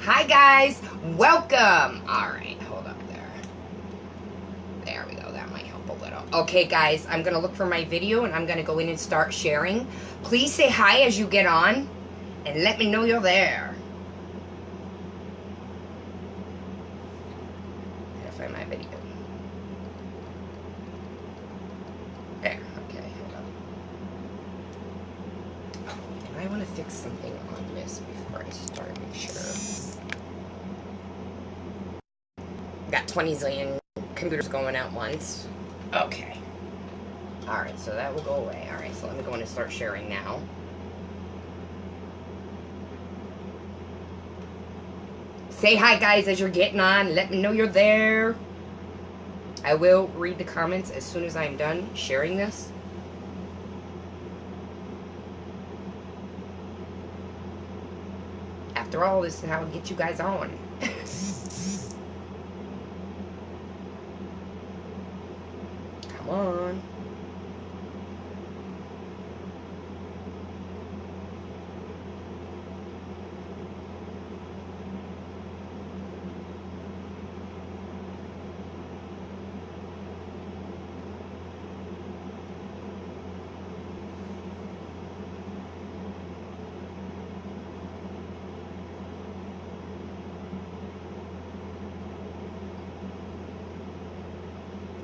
Hi guys, welcome. All right, hold up there. There we go, that might help a little. Okay guys, I'm gonna look for my video and I'm gonna go in and start sharing. Please say hi as you get on and let me know you're there. Gotta find my video. There, okay, hold up. Oh, and I wanna fix something on this before I start, make sure. Got 20 zillion computers going at once. Okay. Alright, so that will go away. Alright, so let me go in and start sharing now. Say hi, guys, as you're getting on. Let me know you're there. I will read the comments as soon as I'm done sharing this. After all, this is how I get you guys on. Come on.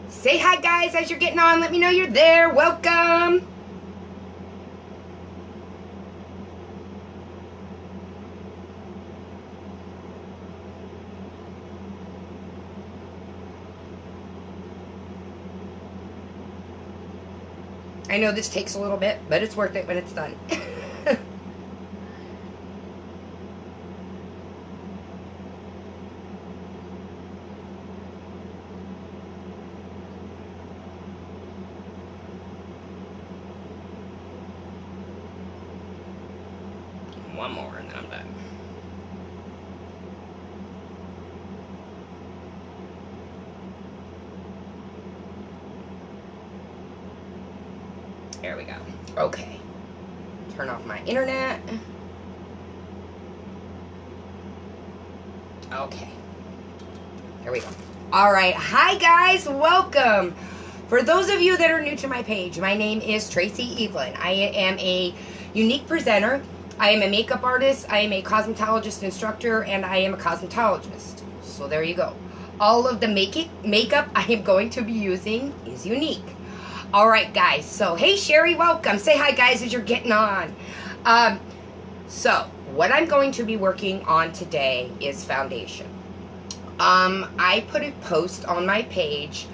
Say hi, guys, as you're getting on. Let me know you're there. Welcome. I know this takes a little bit, but it's worth it when it's done. One more and then I'm done. There we go. Okay. Turn off my internet. Okay. There we go. Alright. Hi guys. Welcome. For those of you that are new to my page, my name is Tracy Evelyn. I am a unique presenter. I am a makeup artist. I am a cosmetologist instructor. And I am a cosmetologist. So there you go. All of the makeup I am going to be using is unique. Alright guys, so hey Sherry, welcome. Say hi guys as you're getting on. So what I'm going to be working on today is foundation. I put a post on my page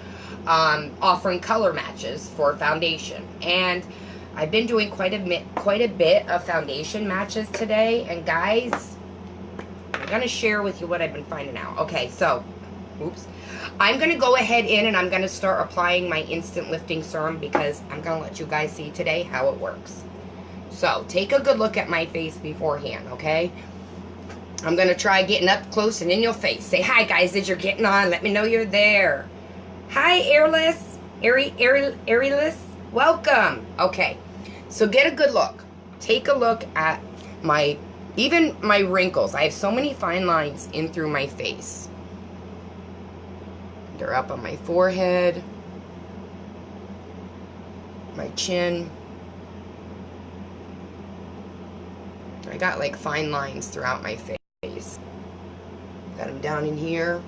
offering color matches for foundation, and I've been doing quite a bit of foundation matches today, and guys, I'm gonna share with you what I've been finding out. Okay, so oops. I'm going to go ahead in and I'm going to start applying my instant lifting serum because I'm going to let you guys see today how it works. So take a good look at my face beforehand, okay? I'm going to try getting up close and in your face. Say hi guys as you're getting on. Let me know you're there. Hi Airless. Airless. Welcome. Okay. So get a good look. Take a look at even my wrinkles. I have so many fine lines in through my face. They're up on my forehead, my chin. I got like fine lines throughout my face. Got them down in here.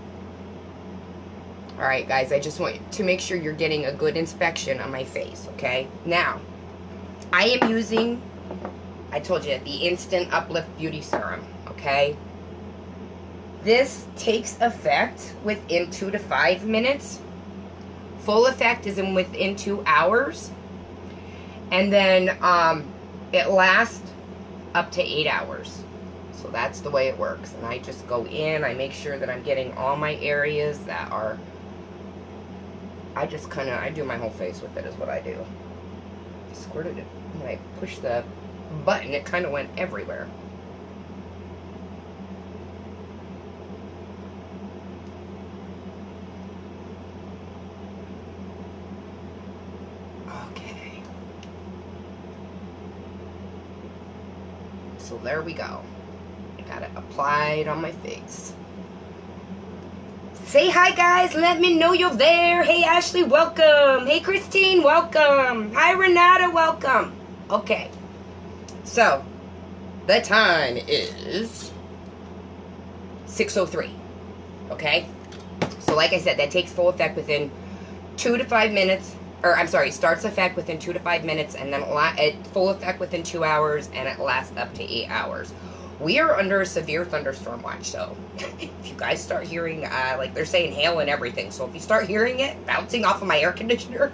Alright guys, I just want to make sure you're getting a good inspection on my face, okay? Now, I am using, I told you, the Instant Uplift Beauty Serum, okay? This takes effect within 2 to 5 minutes. Full effect is within 2 hours. And then it lasts up to 8 hours. So that's the way it works. And I just go in, I make sure that I'm getting all my areas that are, I do my whole face with it is what I do. I squirted it. When I push the button, it kind of went everywhere. So there we go. I got it applied on my face. Say hi, guys. Let me know you're there. Hey, Ashley, welcome. Hey, Christine, welcome. Hi, Renata, welcome. Okay. So, the time is 6:03. Okay? So, like I said, that takes full effect within 2 to 5 minutes. Or, I'm sorry, starts effect within 2 to 5 minutes, and then full effect within 2 hours, and it lasts up to 8 hours. We are under a severe thunderstorm watch, so if you guys start hearing, like they're saying hail and everything, so if you start hearing it bouncing off of my air conditioner,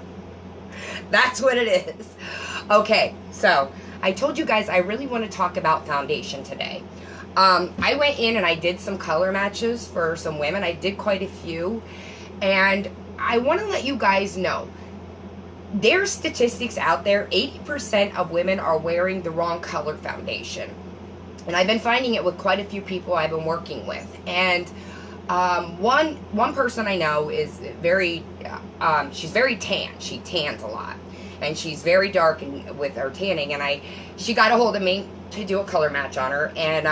that's what it is. Okay, so I told you guys I really want to talk about foundation today. I went in and I did some color matches for some women. I did quite a few, and I want to let you guys know, there's statistics out there, 80% of women are wearing the wrong color foundation. And I've been finding it with quite a few people I've been working with. And one person I know is very, she's very tan. She tans a lot. And she's very dark with her tanning. And she got a hold of me to do a color match on her. And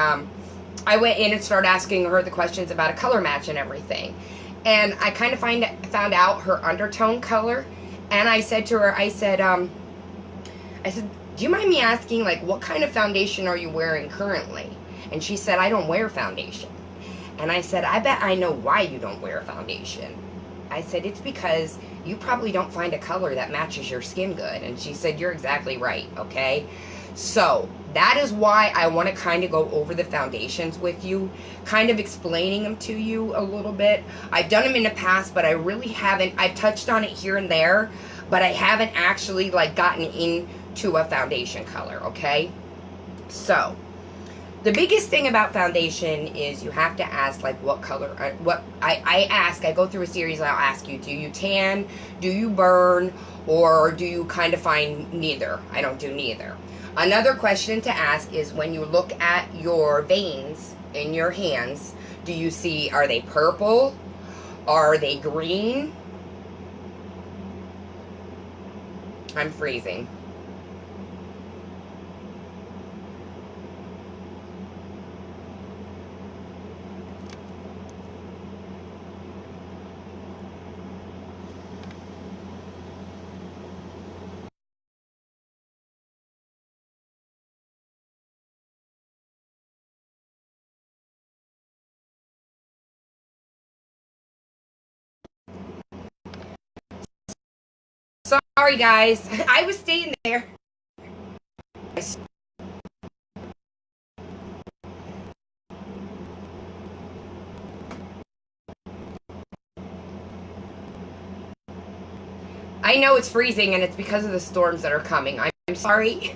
I went in and started asking her the questions about a color match and everything. And I kind of found out her undertone color. And I said to her, I said, do you mind me asking, like, what kind of foundation are you wearing currently? And she said, I don't wear foundation. And I said, I bet I know why you don't wear foundation. I said, it's because you probably don't find a color that matches your skin good. And she said, you're exactly right, okay? So, that is why I want to kind of go over the foundations with you, kind of explaining them to you a little bit. I've done them in the past, but I really haven't. I've touched on it here and there, but I haven't actually, like, gotten into a foundation color, okay? So, the biggest thing about foundation is you have to ask, like, what color, I go through a series and I'll ask you, do you tan, do you burn, or do you kind of find neither? I don't do neither. Another question to ask is, when you look at your veins in your hands, do you see, are they purple? Are they green? I'm freezing. Sorry, guys. I was staying there. I know it's freezing, and it's because of the storms that are coming. I'm sorry.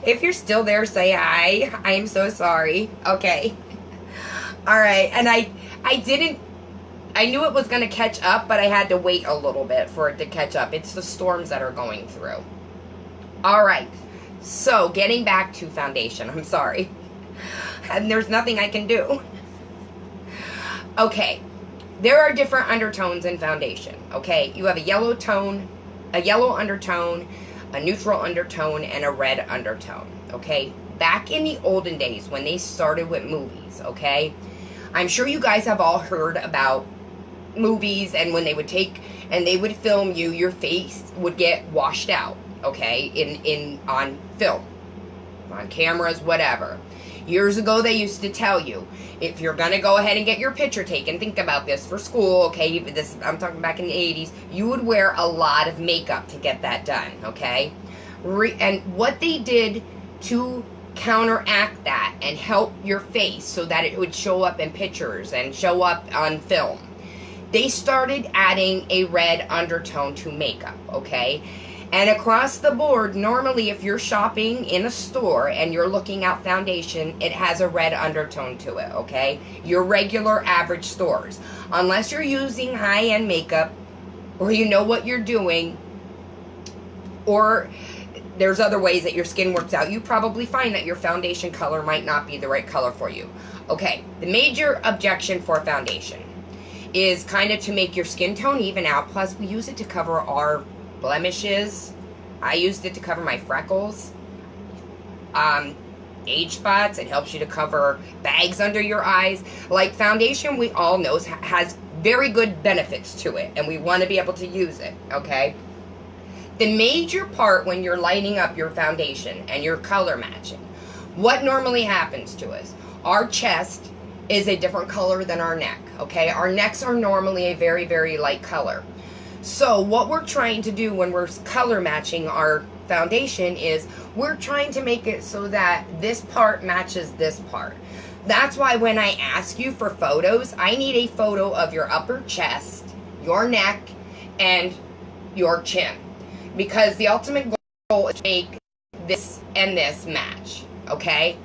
If you're still there, say hi. I am so sorry. Okay. All right. And I knew it was going to catch up, but I had to wait a little bit for it to catch up. It's the storms that are going through. All right. So, getting back to foundation. I'm sorry. And there's nothing I can do. Okay. There are different undertones in foundation. Okay. You have a yellow undertone, a neutral undertone, and a red undertone. Okay. Back in the olden days when they started with movies, okay, I'm sure you guys have all heard about movies, and when they would film you, your face would get washed out, okay, on film, on cameras, whatever. Years ago, they used to tell you, if you're gonna go ahead and get your picture taken, think about this for school, okay, I'm talking back in the 80s, you would wear a lot of makeup to get that done, okay? And what they did to counteract that and help your face so that it would show up in pictures and show up on film, they started adding a red undertone to makeup, okay? And across the board, normally if you're shopping in a store and you're looking at foundation, it has a red undertone to it, okay? Your regular average stores. Unless you're using high-end makeup, or you know what you're doing, or there's other ways that your skin works out, you probably find that your foundation color might not be the right color for you. Okay, the major objection for foundation is kind of to make your skin tone even out. Plus, we use it to cover our blemishes. I used it to cover my freckles. age spots. It helps you to cover bags under your eyes. Like, foundation, we all know, has very good benefits to it, and we want to be able to use it, okay? The major part when you're lighting up your foundation and you're color matching, what normally happens to us? Our chest is a different color than our neck, okay? Our necks are normally a very, very light color. So what we're trying to do when we're color matching our foundation is we're trying to make it so that this part matches this part. That's why when I ask you for photos, I need a photo of your upper chest, your neck, and your chin. Because the ultimate goal is to make this and this match, okay?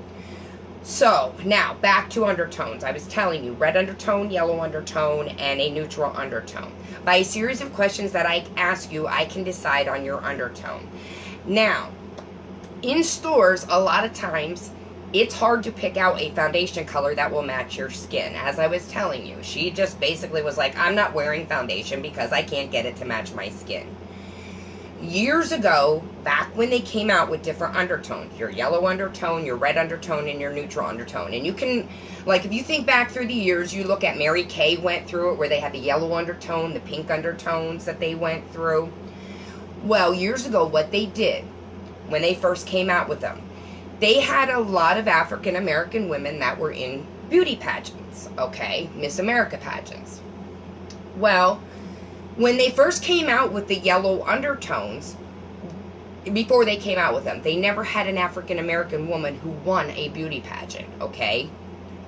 So, now, back to undertones. I was telling you, red undertone, yellow undertone, and a neutral undertone. By a series of questions that I ask you, I can decide on your undertone. Now, in stores, a lot of times, it's hard to pick out a foundation color that will match your skin. As I was telling you, she just basically was like, I'm not wearing foundation because I can't get it to match my skin. Years ago, back when they came out with different undertones, your yellow undertone, your red undertone, and your neutral undertone. And you can, like, if you think back through the years, you look at Mary Kay went through it, where they had the yellow undertone, the pink undertones that they went through. Well, years ago, what they did, when they first came out with them, they had a lot of African American women that were in beauty pageants, okay? Miss America pageants. Well, when they first came out with the yellow undertones, before they came out with them, they never had an African American woman who won a beauty pageant, okay?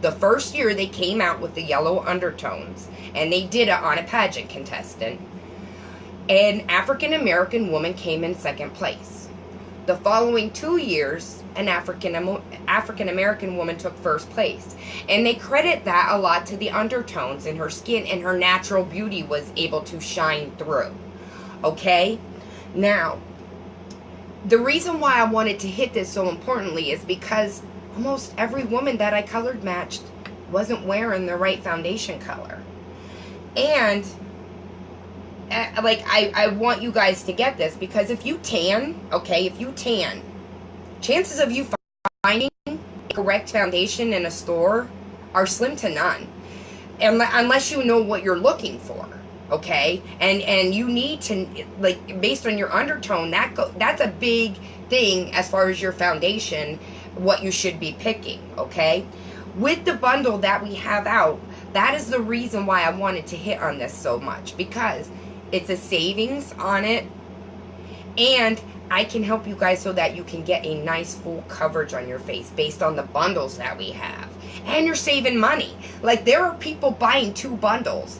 The first year they came out with the yellow undertones, and they did it on a pageant contestant, an African American woman came in second place. The following 2 years, an African American woman took first place. And they credit that a lot to the undertones in her skin, and her natural beauty was able to shine through. Okay? Now, the reason why I wanted to hit this so importantly is because almost every woman that I colored matched wasn't wearing the right foundation color. And like, I want you guys to get this, because if you tan, okay, if you tan, chances of you finding correct foundation in a store are slim to none, unless you know what you're looking for, okay? And you need to, like, based on your undertone, that's a big thing as far as your foundation, what you should be picking, okay? With the bundle that we have out, that is the reason why I wanted to hit on this so much, because it's a savings on it, and I can help you guys so that you can get a nice full coverage on your face based on the bundles that we have. And you're saving money. Like, there are people buying 2 bundles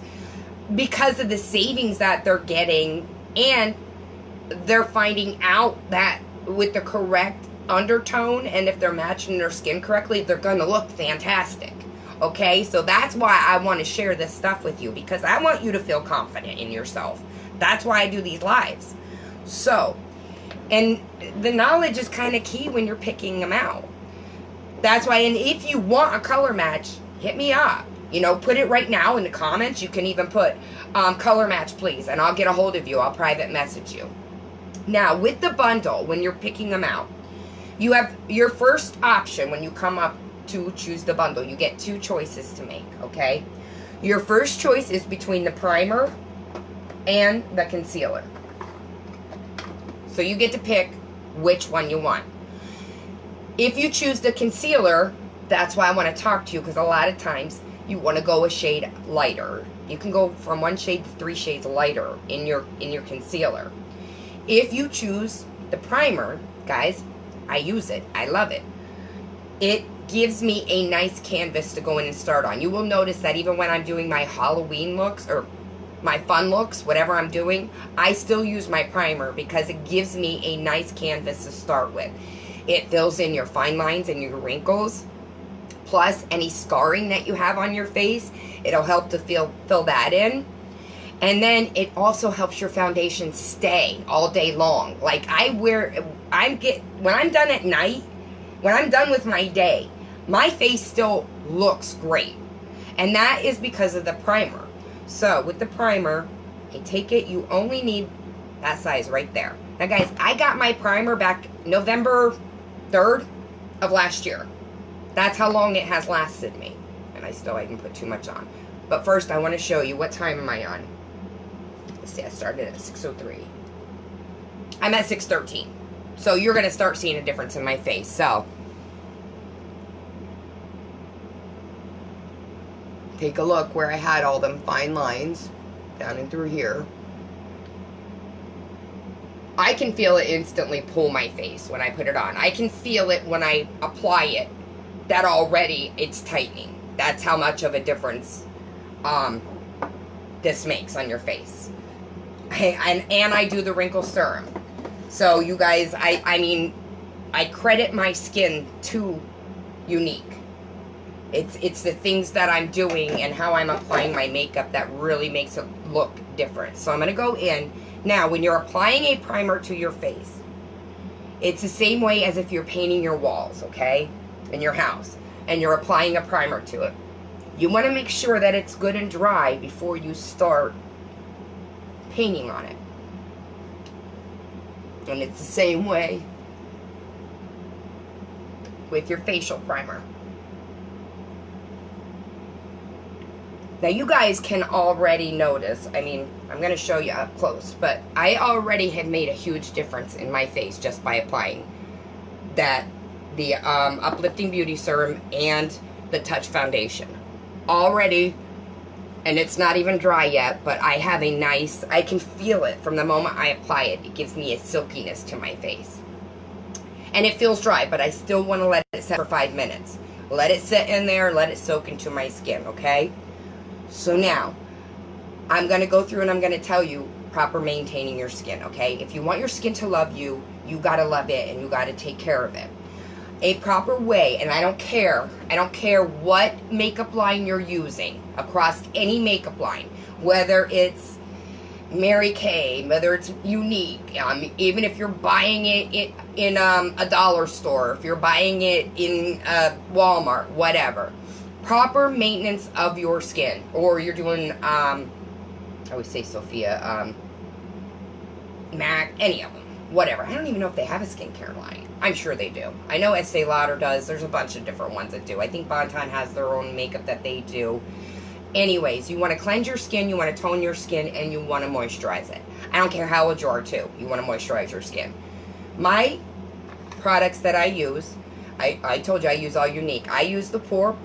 because of the savings that they're getting, and they're finding out that with the correct undertone, and if they're matching their skin correctly, they're going to look fantastic. Okay, so that's why I want to share this stuff with you, because I want you to feel confident in yourself. That's why I do these lives. So, and the knowledge is kind of key when you're picking them out. That's why, and if you want a color match, hit me up. You know, put it right now in the comments. You can even put color match, please, and I'll get a hold of you. I'll private message you. Now, with the bundle, when you're picking them out, you have your first option when you come up to choose the bundle. You get 2 choices to make, okay? Your first choice is between the primer and the concealer. So you get to pick which one you want. If you choose the concealer, that's why I want to talk to you, because a lot of times you want to go a shade lighter. You can go from 1 shade to 3 shades lighter in your concealer. If you choose the primer, guys, I use it. I love it. It gives me a nice canvas to go in and start on. You will notice that even when I'm doing my Halloween looks or my fun looks, whatever I'm doing, I still use my primer because it gives me a nice canvas to start with. It fills in your fine lines and your wrinkles, plus any scarring that you have on your face. It'll help to fill that in. And then it also helps your foundation stay all day long. Like, when I'm done at night, when I'm done with my day, my face still looks great. And that is because of the primer. So, with the primer, I take it, you only need that size right there. Now, guys, I got my primer back November 3rd. of last year. That's how long it has lasted me. And I didn't put too much on. But first, I want to show you, what time am I on? Let's see, I started at 6:03. I'm at 6:13. So you're going to start seeing a difference in my face. So, take a look where I had all them fine lines down and through here. I can feel it instantly pull my face when I put it on. I can feel it when I apply it, that already it's tightening. That's how much of a difference this makes on your face. And I do the wrinkle serum. So you guys, I mean, I credit my skin to Younique. It's the things that I'm doing and how I'm applying my makeup that really makes it look different. So I'm going to go in. Now, when you're applying a primer to your face, it's the same way as if you're painting your walls, okay, in your house, and you're applying a primer to it. You want to make sure that it's good and dry before you start painting on it. And it's the same way with your facial primer. Now you guys can already notice, I mean, I'm going to show you up close, but I already have made a huge difference in my face just by applying the Uplifting Beauty Serum and the Touch Foundation. Already, and it's not even dry yet, but I have a nice, I can feel it from the moment I apply it. It gives me a silkiness to my face. And it feels dry, but I still want to let it sit for 5 minutes. Let it sit in there, let it soak into my skin, okay? So now, I'm going to go through and I'm going to tell you proper maintaining your skin, okay? If you want your skin to love you, you got to love it and you got to take care of it. A proper way, and I don't care what makeup line you're using across any makeup line, whether it's Mary Kay, whether it's Younique, even if you're buying it in a dollar store, if you're buying it in Walmart, whatever. Proper maintenance of your skin, or you're doing, I always say Sophia, MAC, any of them, whatever. I don't even know if they have a skincare line. I'm sure they do. I know Estee Lauder does. There's a bunch of different ones that do. I think Bonton has their own makeup that they do. Anyways, you want to cleanse your skin, you want to tone your skin, and you want to moisturize it. I don't care how old you are, too. You want to moisturize your skin. My products that I use, I told you I use all Younique. I use the Pore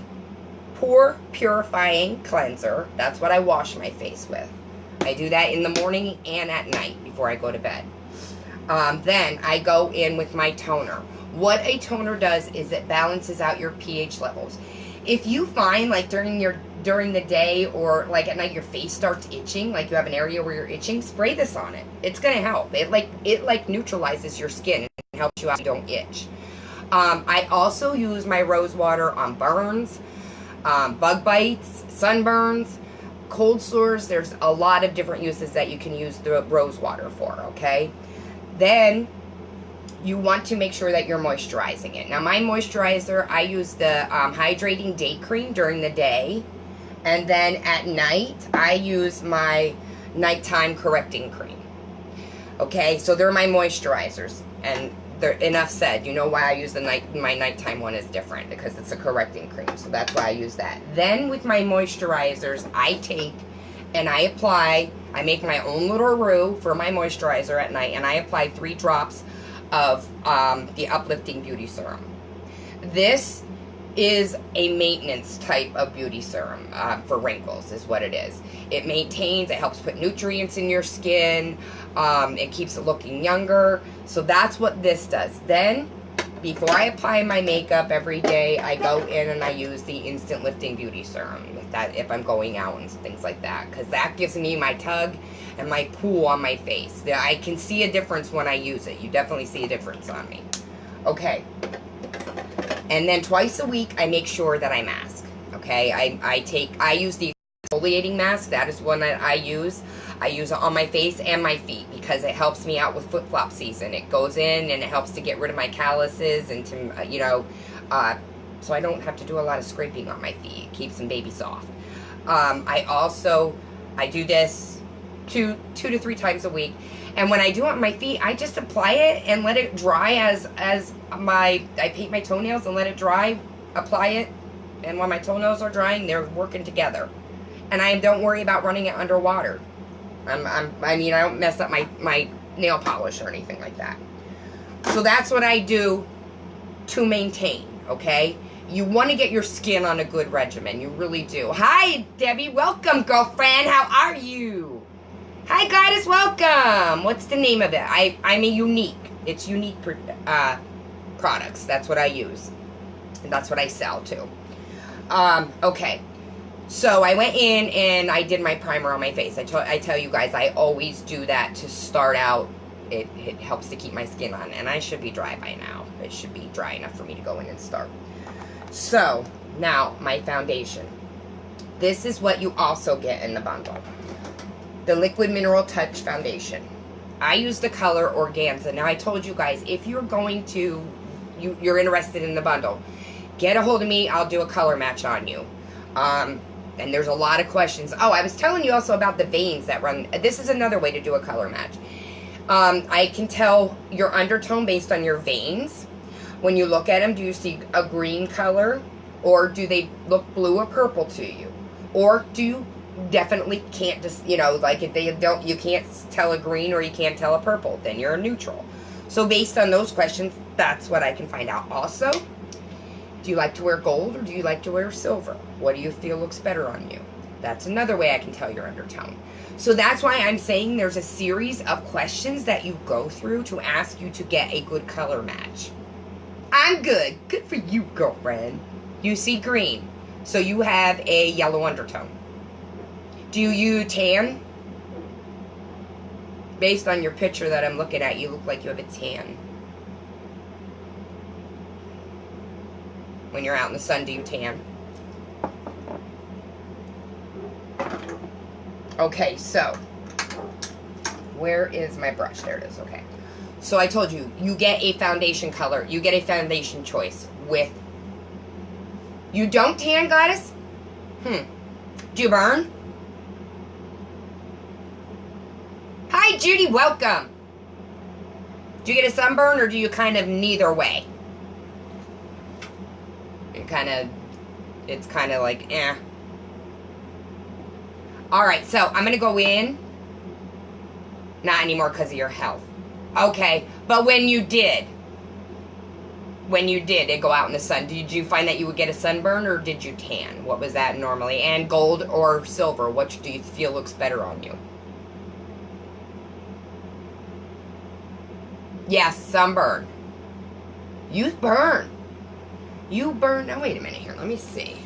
Purifying Cleanser. That's what I wash my face with. I do that in the morning and at night before I go to bed. Then I go in with my toner. What a toner does is it balances out your pH levels. If you find, like, during the day or like at night your face starts itching, like you have an area where you're itching, spray this on it. It's gonna help. It neutralizes your skin and helps you out so you don't itch. I also use my rose water on burns, bug bites, sunburns, cold sores. There's a lot of different uses that you can use the rose water for, okay? Then you want to make sure that you're moisturizing it. Now my moisturizer, I use the hydrating day cream during the day, and then at night I use my nighttime correcting cream. Okay, so they're my moisturizers, and they're, enough said. You know why I use my nighttime one is different, because it's a correcting cream, so that's why I use that. Then with my moisturizers, I take and I apply, I make my own little roux for my moisturizer at night, and I apply 3 drops of the Uplifting Beauty Serum. This is a maintenance type of beauty serum for wrinkles, is what it is. It maintains, it helps put nutrients in your skin, it keeps it looking younger, so that's what this does. Then, before I apply my makeup every day, I go in and I use the Instant Lifting Beauty Serum, if I'm going out and things like that, because that gives me my tug and my pull on my face. I can see a difference when I use it. You definitely see a difference on me. Okay. And then twice a week, I make sure that I mask. Okay, I use the exfoliating mask. That is one that I use. I use it on my face and my feet because it helps me out with flip-flop season. It goes in and it helps to get rid of my calluses and to, you know, so I don't have to do a lot of scraping on my feet. It keeps them baby soft. I do this two to three times a week. And when I do it on my feet, I just apply it and let it dry as I paint my toenails and let it dry, apply it, and when my toenails are drying, they're working together. And I don't worry about running it underwater. I mean, I don't mess up my nail polish or anything like that. So that's what I do to maintain, okay? You want to get your skin on a good regimen. You really do. Hi, Debbie. Welcome, girlfriend. How are you? Hi, Goddess. Welcome. What's the name of it? I'm a Younique. It's Younique products. That's what I use. And that's what I sell, too. Okay. So I went in and I did my primer on my face. I tell you guys, I always do that to start out. It helps to keep my skin on. And I should be dry by now. It should be dry enough for me to go in and start. So, now, my foundation. This is what you also get in the bundle. The Liquid Mineral Touch Foundation. I use the color Organza. Now, I told you guys, if you're going to, you're interested in the bundle, get a hold of me. I'll do a color match on you. And there's a lot of questions. Oh, I was telling you also about the veins that run. This is another way to do a color match. I can tell your undertone based on your veins. When you look at them, do you see a green color? Or do they look blue or purple to you? Or do you definitely can't just, you know, like if they don't, you can't tell a green or you can't tell a purple, then you're a neutral. So based on those questions, that's what I can find out. Also, do you like to wear gold or do you like to wear silver? What do you feel looks better on you? That's another way I can tell your undertone. So that's why I'm saying there's a series of questions that you go through to ask you to get a good color match. I'm good. Good for you, girlfriend. You see green. So you have a yellow undertone. Do you tan? Based on your picture that I'm looking at, you look like you have a tan. When you're out in the sun, do you tan? Okay, so where is my brush? There it is. Okay. So I told you, you get a foundation color. You get a foundation choice with... You don't tan, Goddess? Do you burn? Hi, Judy. Welcome. Do you get a sunburn or do you kind of neither way? It's kind of like, eh. Alright, so I'm going to go in. Not anymore because of your health. Okay, but when you did go out in the sun, did you find that you would get a sunburn or did you tan? What was that normally? And gold or silver, what do you feel looks better on you? Yes, sunburn. You burn. You burn. Now, wait a minute here. Let me see.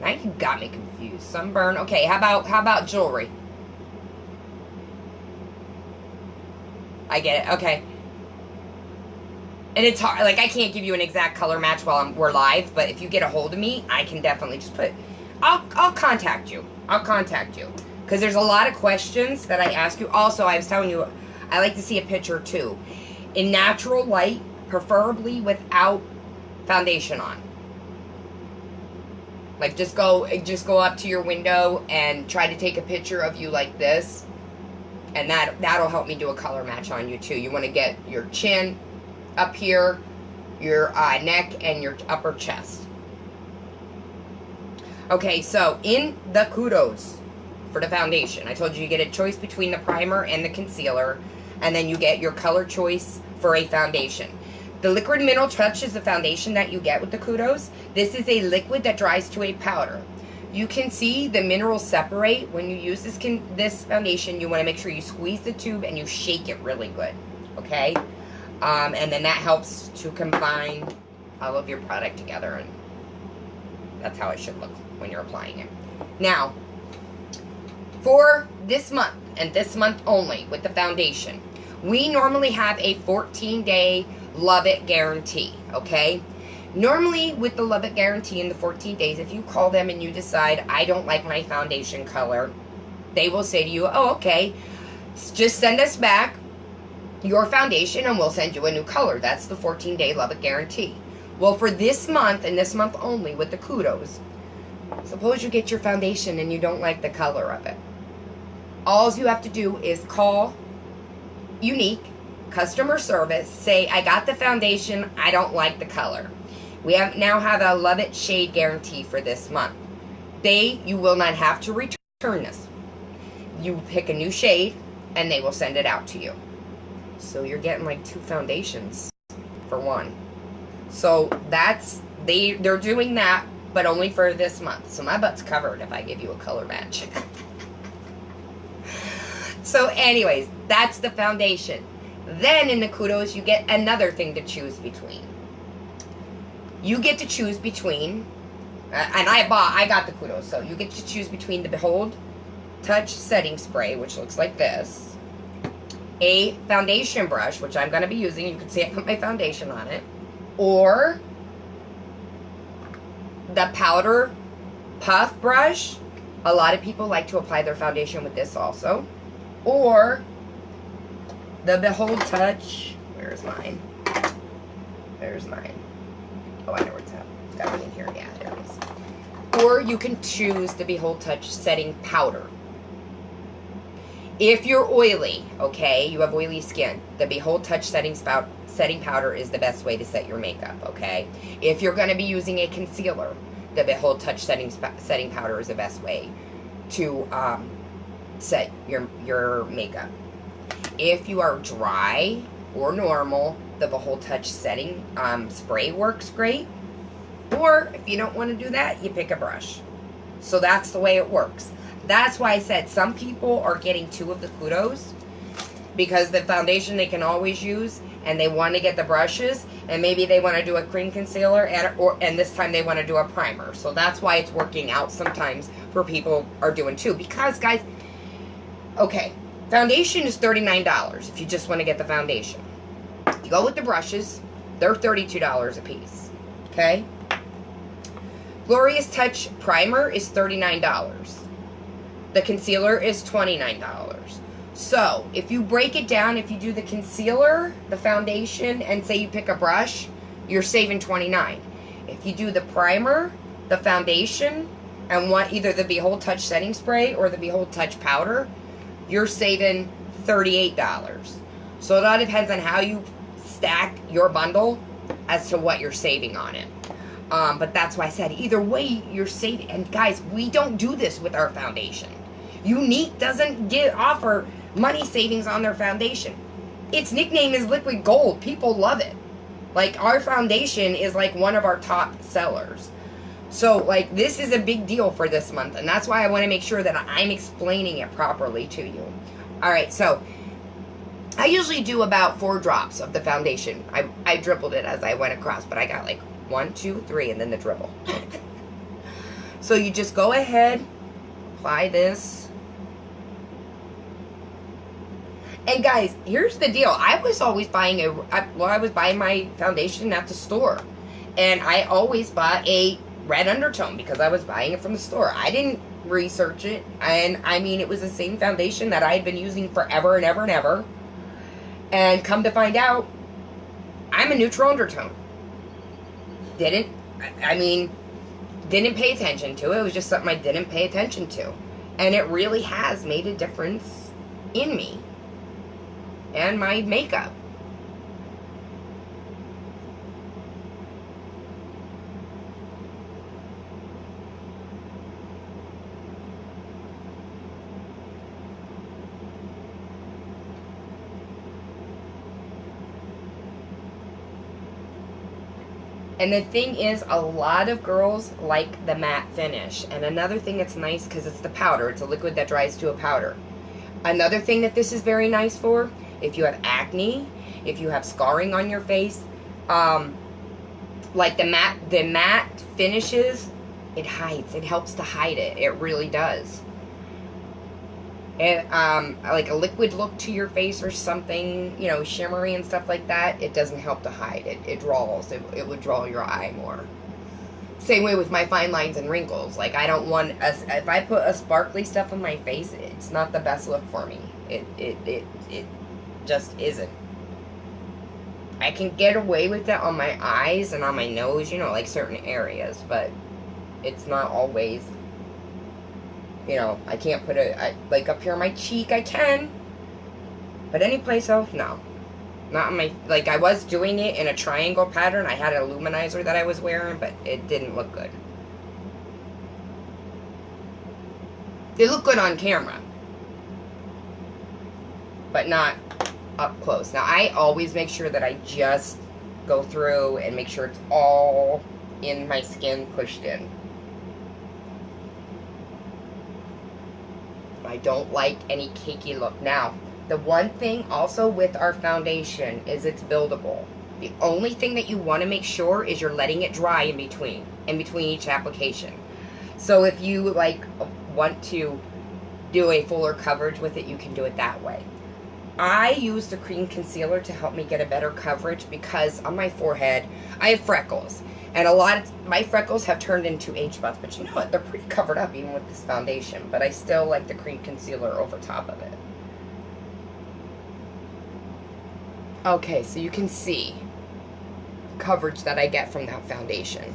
Now you got me confused. Sunburn. Okay, how about jewelry? I get it. Okay. And it's hard. Like, I can't give you an exact color match while we're live, but if you get a hold of me, I can definitely just put... I'll contact you. I'll contact you. Because there's a lot of questions that I ask you. Also, I was telling you, I like to see a picture, too. In natural light, preferably without foundation on. Like, just go up to your window and try to take a picture of you like this. And that'll help me do a color match on you, too. You want to get your chin up here, your neck, and your upper chest. Okay, so in the kudos for the foundation, I told you get a choice between the primer and the concealer. And then you get your color choice for a foundation. The Liquid Mineral Touch is the foundation that you get with the kudos. This is a liquid that dries to a powder. You can see the minerals separate. When you use this foundation, you want to make sure you squeeze the tube and you shake it really good. Okay? And then that helps to combine all of your product together. And that's how it should look when you're applying it. Now, for this month, and this month only with the foundation, we normally have a 14-day Love It guarantee, okay? Normally, with the Love It guarantee in the 14 days, if you call them and you decide, I don't like my foundation color, they will say to you, oh, okay, just send us back your foundation and we'll send you a new color. That's the 14-day Love It guarantee. Well, for this month, and this month only, with the kudos, suppose you get your foundation and you don't like the color of it. All you have to do is call Younique customer service, say, I got the foundation, I don't like the color. We now have a Love It shade guarantee for this month. You will not have to return this. You pick a new shade, and they will send it out to you. So you're getting like 2 foundations for one. So they're doing that, but only for this month. So my butt's covered if I give you a color match. So anyways, that's the foundation. Then in the kudos, you get another thing to choose between. You get to choose between, and I got the kudos, so you get to choose between the Behold Touch Setting Spray, which looks like this, a foundation brush, which I'm going to be using. You can see I put my foundation on it, or the Powder Puff Brush. A lot of people like to apply their foundation with this also. Or the Behold Touch. Where's mine? There's mine. Oh, I know where it's at. It's got it in here. Yeah, there it is. Or you can choose the Behold Touch Setting Powder. If you're oily, okay, you have oily skin, the Behold Touch Setting Powder is the best way to set your makeup, okay? If you're going to be using a concealer, the Behold Touch Setting Powder is the best way to set your makeup. If you are dry or normal, the Behold Touch Setting Spray works great. Or if you don't want to do that, you pick a brush. So that's the way it works. That's why I said some people are getting 2 of the kudos, because the foundation they can always use, and they want to get the brushes, and maybe they want to do a cream concealer, and this time they want to do a primer. So that's why it's working out sometimes for people are doing 2. Because, guys, okay, foundation is $39 if you just want to get the foundation. If you go with the brushes, they're $32 a piece, okay? Glorious Touch Primer is $39. The concealer is $29. So, if you break it down, if you do the concealer, the foundation, and say you pick a brush, you're saving $29. If you do the primer, the foundation, and want either the Behold Touch Setting Spray or the Behold Touch Powder, you're saving $38. So it all depends on how you stack your bundle as to what you're saving on it. But that's why I said either way you're saving. And guys, we don't do this with our foundation. Younique doesn't offer money savings on their foundation. Its nickname is Liquid Gold. People love it. Like, our foundation is like one of our top sellers. So, like, this is a big deal for this month. And that's why I want to make sure that I'm explaining it properly to you. Alright, so I usually do about 4 drops of the foundation. I dribbled it as I went across, but I got like 1, 2, 3, and then the dribble. So you just go ahead, apply this. And guys, here's the deal. I was always buying I was buying my foundation at the store. And I always bought a red undertone because I was buying it from the store. I didn't research it. And I mean, it was the same foundation that I had been using forever and ever and ever. And come to find out, I'm a neutral undertone. Didn't pay attention to it. It was just something I didn't pay attention to. And it really has made a difference in me and my makeup. And the thing is, a lot of girls like the matte finish. And another thing that's nice, because it's the powder, it's a liquid that dries to a powder. Another thing that this is very nice for, if you have acne, if you have scarring on your face, like the matte finishes, it hides. It helps to hide it. It really does. Like a liquid look to your face or something, you know, shimmery and stuff like that, it doesn't help to hide it. It draws. It would draw your eye more. Same way with my fine lines and wrinkles. Like, I don't want, if I put a sparkly stuff on my face, it's not the best look for me. It just isn't. I can get away with it on my eyes and on my nose, you know, like certain areas, but it's not always, you know, I can't put it, like up here on my cheek, I can, but any place else, no. Not on my, like I was doing it in a triangle pattern. I had a luminizer that I was wearing, but it didn't look good. They look good on camera, but not up close. Now, I always make sure that I just go through and make sure it's all in my skin, pushed in. I don't like any cakey look. Now, the one thing also with our foundation is it's buildable. The only thing that you want to make sure is you're letting it dry in between each application. So if you like want to do a fuller coverage with it, you can do it that way. I use the cream concealer to help me get a better coverage because on my forehead, I have freckles. And a lot of my freckles have turned into age spots. But you know what? They're pretty covered up even with this foundation. But I still like the cream concealer over top of it. Okay, so you can see coverage that I get from that foundation.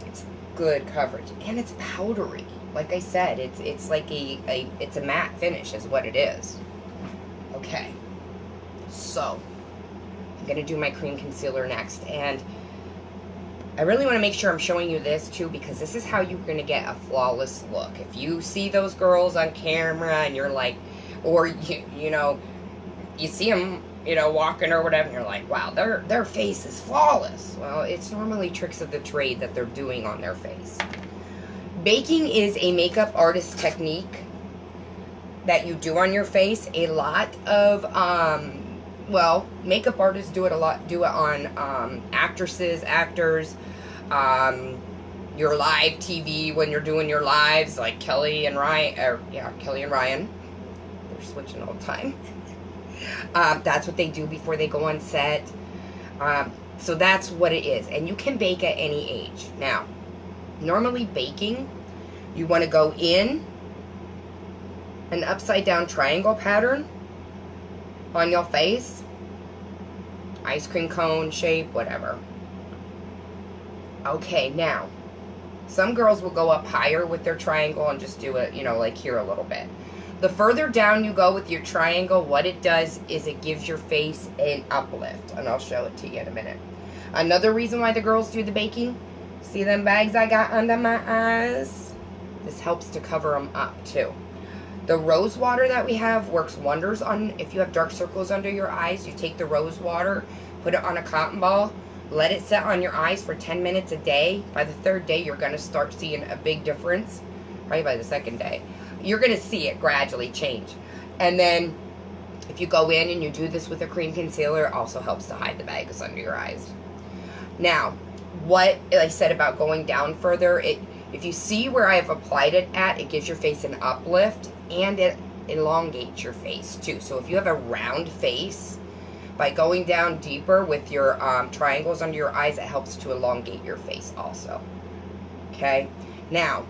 It's good coverage. And it's powdery. Like I said, it's like it's a matte finish is what it is. Okay. So, I'm going to do my cream concealer next. And I really want to make sure I'm showing you this too, because this is how you're going to get a flawless look. If you see those girls on camera and you're like, or you know, you see them, you know, walking or whatever, and you're like, wow, their face is flawless. Well, it's normally tricks of the trade that they're doing on their face. Baking is a makeup artist technique that you do on your face. A lot of, well, makeup artists do it a lot, do it on actresses, actors, your live TV when you're doing your lives, like Kelly and Ryan, Kelly and Ryan. They're switching all the time. That's what they do before they go on set. So that's what it is. And you can bake at any age. Now, normally baking, you want to go in an upside down triangle pattern on your face. Ice cream cone shape, whatever. Okay, now, some girls will go up higher with their triangle and just do it, you know, like here a little bit. The further down you go with your triangle, what it does is it gives your face an uplift. And I'll show it to you in a minute. Another reason why the girls do the baking, see them bags I got under my eyes? This helps to cover them up too. The rose water that we have works wonders on, if you have dark circles under your eyes, you take the rose water, put it on a cotton ball, let it set on your eyes for 10 minutes a day. By the third day, you're going to start seeing a big difference. Probably by the second day. You're going to see it gradually change. And then, if you go in and you do this with a cream concealer, it also helps to hide the bags under your eyes. Now, what I said about going down further, if you see where I have applied it at, it gives your face an uplift, and it elongates your face too. So if you have a round face, by going down deeper with your triangles under your eyes, it helps to elongate your face also. Okay? Now,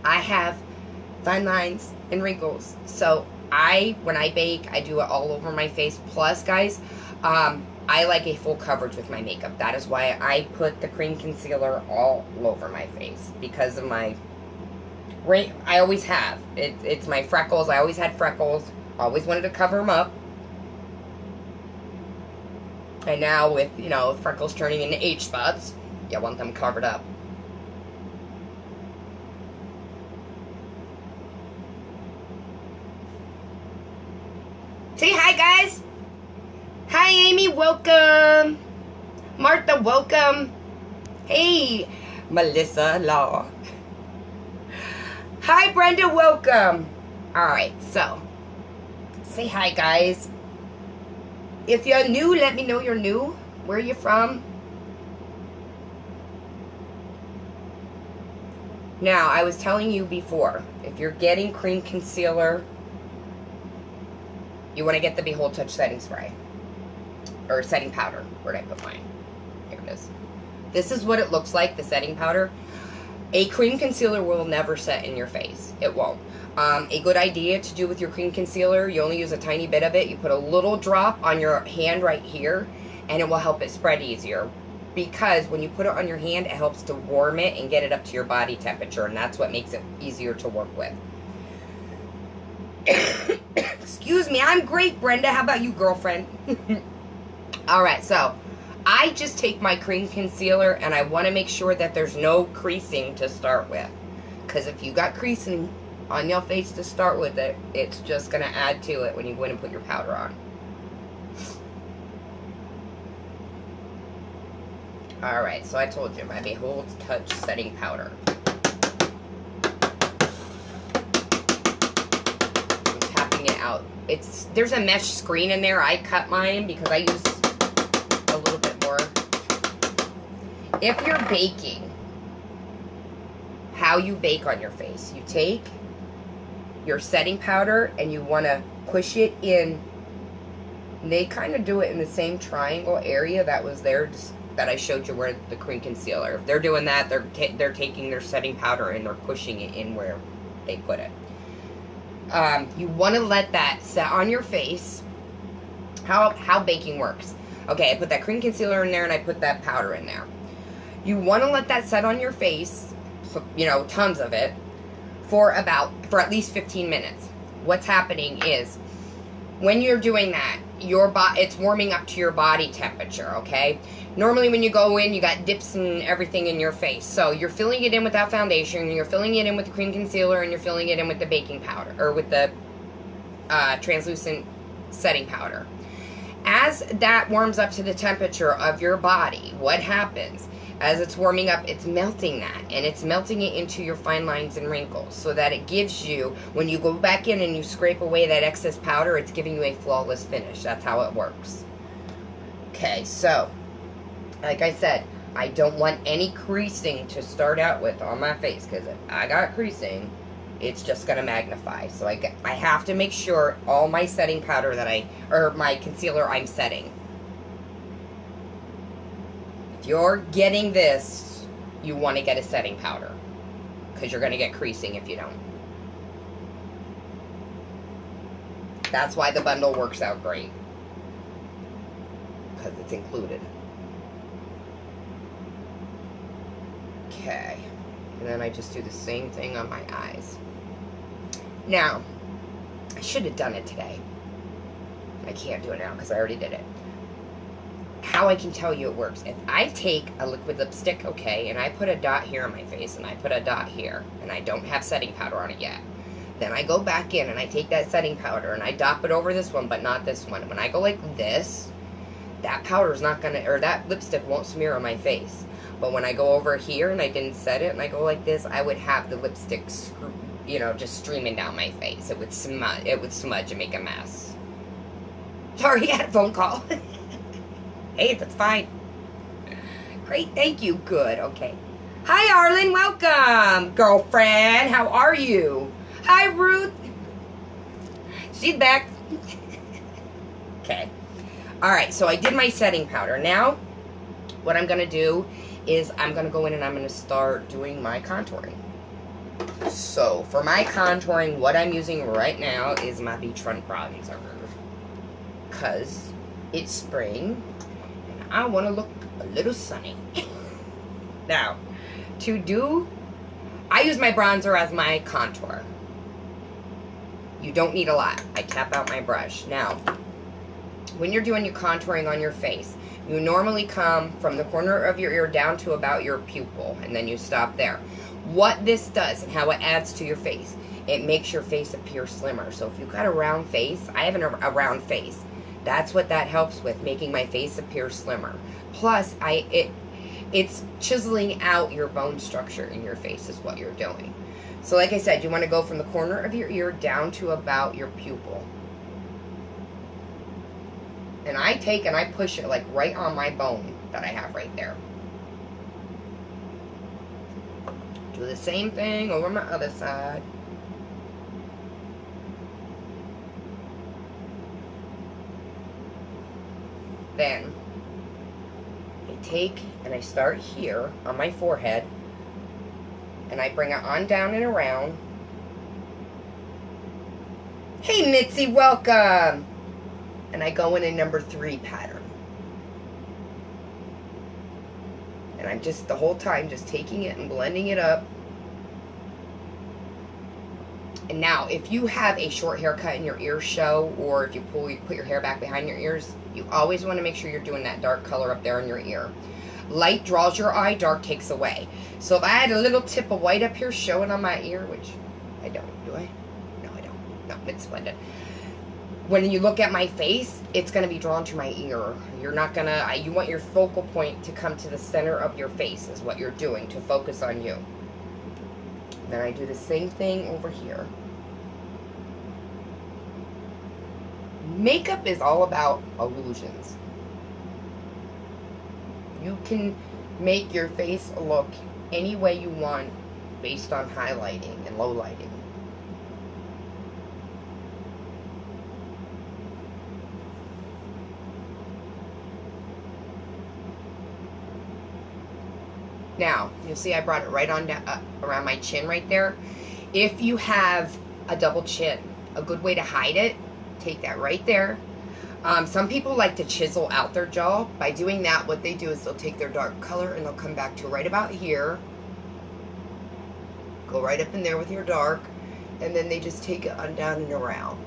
I have fine lines and wrinkles. So when I bake, I do it all over my face. Plus, guys, I like a full coverage with my makeup. That is why I put the cream concealer all over my face. Because of my, I always have. It's my freckles. I always had freckles. Always wanted to cover them up. And now with, you know, freckles turning into age spots, you want them covered up. Say hi, guys. Hi, Amy. Welcome. Martha, welcome. Hey, Melissa Law. Hi, Brenda. Welcome. All right, so say hi, guys. If you're new, let me know you're new. Where are you from? Now, I was telling you before, if you're getting cream concealer, you want to get the Behold Touch setting spray. Or setting powder. Where'd I put mine? Here it is. This is what it looks like, the setting powder. A cream concealer will never set in your face. It won't. A good idea to do with your cream concealer, you only use a tiny bit of it. You put a little drop on your hand right here, and it will help it spread easier. Because when you put it on your hand, it helps to warm it and get it up to your body temperature, and that's what makes it easier to work with. Excuse me, I'm great, Brenda. How about you, girlfriend? Alright, so I just take my cream concealer and I want to make sure that there's no creasing to start with. Because if you got creasing on your face to start with, it's just going to add to it when you go in and put your powder on. Alright, so I told you, my Behold Touch Setting Powder. I'm tapping it out. There's a mesh screen in there. I cut mine because I use a little bit more. If you're baking, how you bake on your face, you take your setting powder and you want to push it in. They kind of do it in the same triangle area that was there, just that I showed you where the cream concealer. If they're doing that, they're taking their setting powder and they're pushing it in where they put it. You want to let that set on your face. How baking works. Okay, I put that cream concealer in there and I put that powder in there. You want to let that set on your face, you know, tons of it, for at least 15 minutes. What's happening is, when you're doing that, it's warming up to your body temperature, okay? Normally when you go in, you got dips and everything in your face. So you're filling it in with that foundation, you're filling it in with the cream concealer, and you're filling it in with the baking powder, or with the translucent setting powder. As that warms up to the temperature of your body, what happens? As it's warming up, it's melting that, and it's melting it into your fine lines and wrinkles, so that it gives you, when you go back in and you scrape away that excess powder, it's giving you a flawless finish. That's how it works. Okay, so, like I said, I don't want any creasing to start out with on my face, because if I got creasing, it's just going to magnify. So I have to make sure all my setting powder or my concealer I'm setting. If you're getting this, you want to get a setting powder, because you're going to get creasing if you don't. That's why the bundle works out great, because it's included. Okay, and then I just do the same thing on my eyes. Now, I should have done it today. I can't do it now because I already did it. How I can tell you it works. If I take a liquid lipstick, okay, and I put a dot here on my face, and I put a dot here, and I don't have setting powder on it yet, then I go back in and I take that setting powder and I dop it over this one, but not this one. When I go like this, that powder's not gonna, or that lipstick won't smear on my face. But when I go over here and I didn't set it and I go like this, I would have the lipstick, you know, just streaming down my face. It would smudge and make a mess. Sorry, I had a phone call. Hey, that's fine. Great, thank you. Good, okay. Hi, Arlen. Welcome, girlfriend. How are you? Hi, Ruth. She's back. Okay. All right, so I did my setting powder. Now, what I'm going to do is I'm going to go in and I'm going to start doing my contouring. So, for my contouring, what I'm using right now is my Beachfront bronzer. Because it's spring, and I want to look a little sunny. Now, I use my bronzer as my contour. You don't need a lot. I tap out my brush. Now, when you're doing your contouring on your face, you normally come from the corner of your ear down to about your pupil, and then you stop there. What this does and how it adds to your face, it makes your face appear slimmer. So if you've got a round face, I have a round face. That's what that helps with, making my face appear slimmer. Plus, it's chiseling out your bone structure in your face is what you're doing. So like I said, you want to go from the corner of your ear down to about your pupil. And I take and I push it like right on my bone that I have right there. Do the same thing over my other side. Then I take and I start here on my forehead, and I bring it on down and around, Hey Mitzi, welcome. And I go in a number 3 pattern. And I'm just the whole time just taking it and blending it up. And now, if you have a short haircut and your ears show, or if you put your hair back behind your ears, you always want to make sure you're doing that dark color up there in your ear. Light draws your eye, dark takes away. So if I had a little tip of white up here showing on my ear, which I don't, do I? No, I don't. No, it's splendid. When you look at my face, it's going to be drawn to my ear. You're not going to, you want your focal point to come to the center of your face is what you're doing, to focus on you. Then I do the same thing over here. Makeup is all about illusions. You can make your face look any way you want based on highlighting and low lighting. Now, you'll see I brought it right on down, around my chin right there. If you have a double chin, a good way to hide it, take that right there. Some people like to chisel out their jaw. By doing that, what they do is they'll take their dark color and they'll come back to right about here. Go right up in there with your dark. And then they just take it on down and around.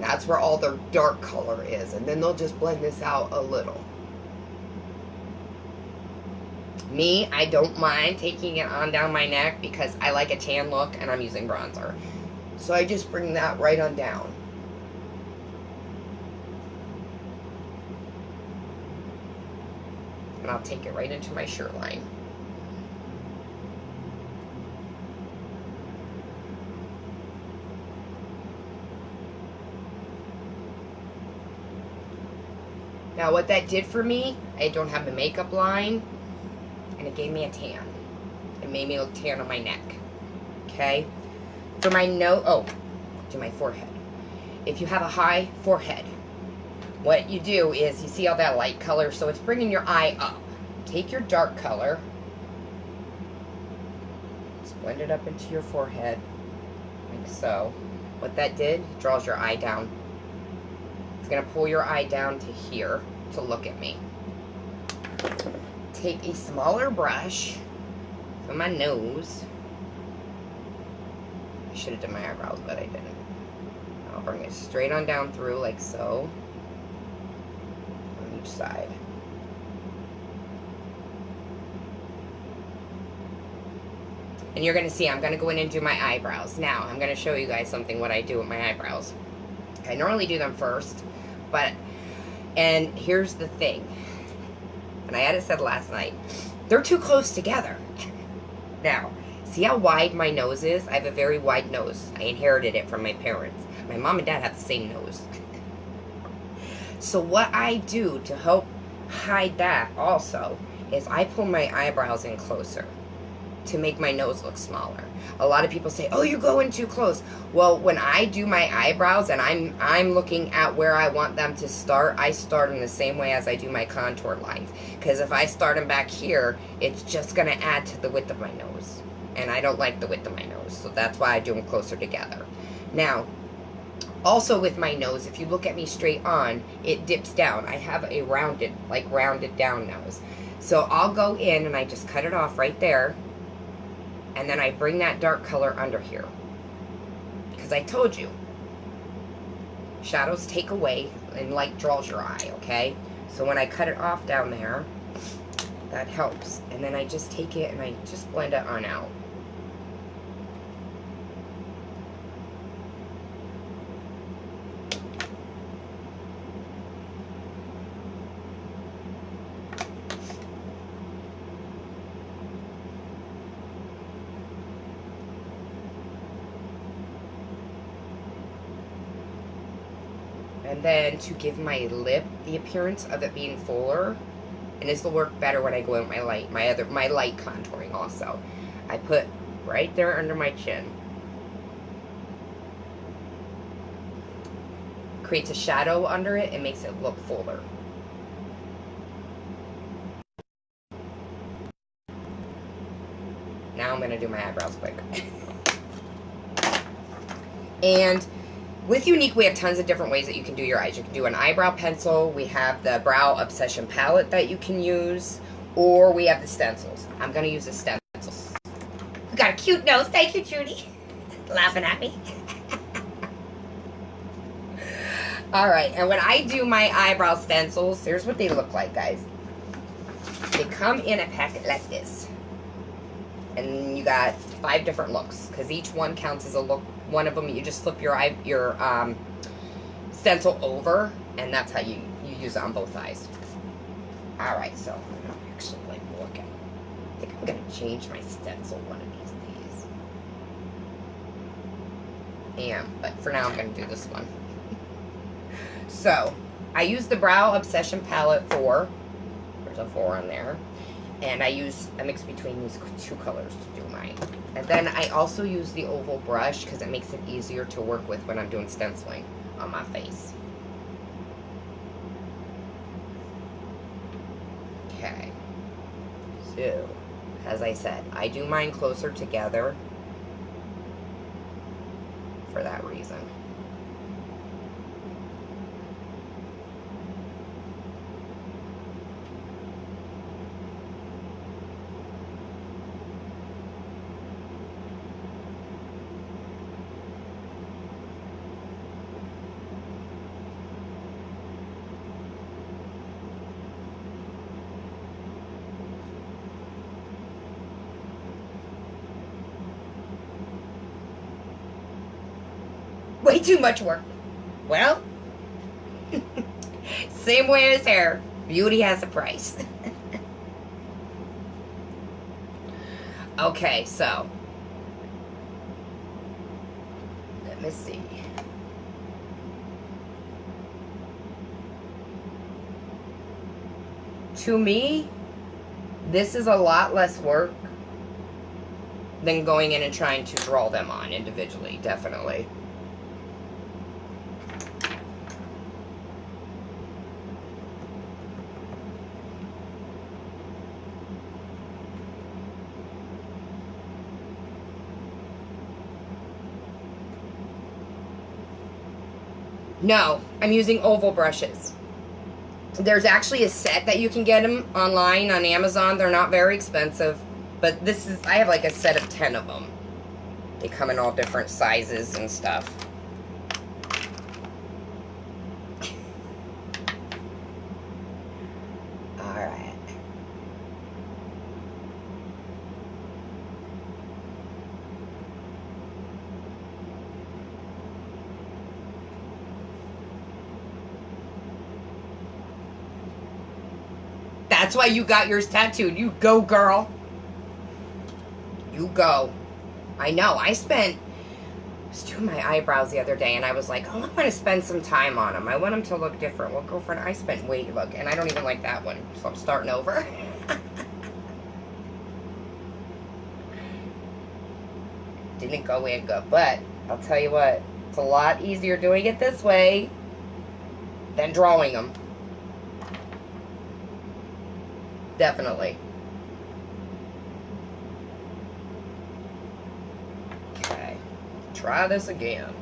That's where all their dark color is. And then they'll just blend this out a little. Me, I don't mind taking it on down my neck because I like a tan look and I'm using bronzer. So I just bring that right on down. And I'll take it right into my shirt line. Now what that did for me, I don't have the makeup line. And it gave me a tan. It made me look tan on my neck. Okay? For my to my forehead. If you have a high forehead, what you do is, you see all that light color, so it's bringing your eye up. Take your dark color, just blend it up into your forehead, like so. What that did, draws your eye down. It's going to pull your eye down to here to look at me. Take a smaller brush for my nose. I should have done my eyebrows, but I didn't. I'll bring it straight on down through like so, on each side. And you're going to see I'm going to go in and do my eyebrows. Now, I'm going to show you guys something what I do with my eyebrows. I normally do them first, and here's the thing. And I had it said last night, they're too close together. Now, see how wide my nose is? I have a very wide nose. I inherited it from my parents. My mom and dad have the same nose. So what I do to help hide that also is I pull my eyebrows in closer to make my nose look smaller. A lot of people say, oh, you're going too close. Well, when I do my eyebrows and I'm looking at where I want them to start, I start in the same way as I do my contour lines. Because if I start them back here, it's just going to add to the width of my nose. And I don't like the width of my nose, so that's why I do them closer together. Now, also with my nose, if you look at me straight on, it dips down. I have a rounded down nose. So I'll go in and I just cut it off right there. And then I bring that dark color under here. Because I told you, shadows take away and light draws your eye, okay? So when I cut it off down there, that helps. And then I just take it and I just blend it on out. And then to give my lip the appearance of it being fuller, and this will work better when I go in with my light contouring also. I put right there under my chin. Creates a shadow under it and makes it look fuller. Now I'm going to do my eyebrows quick. And with Younique, we have tons of different ways that you can do your eyes. You can do an eyebrow pencil. We have the Brow Obsession palette that you can use. Or we have the stencils. I'm going to use the stencils. You got a cute nose. Thank you, Judy. Laughing at me. Alright, and when I do my eyebrow stencils, here's what they look like, guys. They come in a packet like this. And you got 5 different looks, because each one counts as a look. One of them, you just flip your stencil over, and that's how you use it on both eyes. Alright, so I'm actually like looking. I think I'm going to change my stencil one of these days. But for now I'm going to do this one. So, I use the Brow Obsession palette 4. There's a 4 on there. And I mix between these 2 colors to do mine. And then I also use the oval brush because it makes it easier to work with when I'm doing stenciling on my face. Okay. So, as I said, I do mine closer together for that reason. Way too much work. Well, same way as hair. Beauty has a price. Okay, so let me see. To me, this is a lot less work than going in and trying to draw them on individually, definitely. No, I'm using oval brushes. There's actually a set that you can get them online on Amazon. They're not very expensive, but I have like a set of 10 of them. They come in all different sizes and stuff. Alright. That's why you got yours tattooed. You go, girl. You go. I know. I was doing my eyebrows the other day, and I was like, oh, I'm going to spend some time on them. I want them to look different. Well, girlfriend, I spent and I don't even like that one, so I'm starting over. Didn't go in good, but I'll tell you what, it's a lot easier doing it this way than drawing them. Definitely. Okay. Try this again.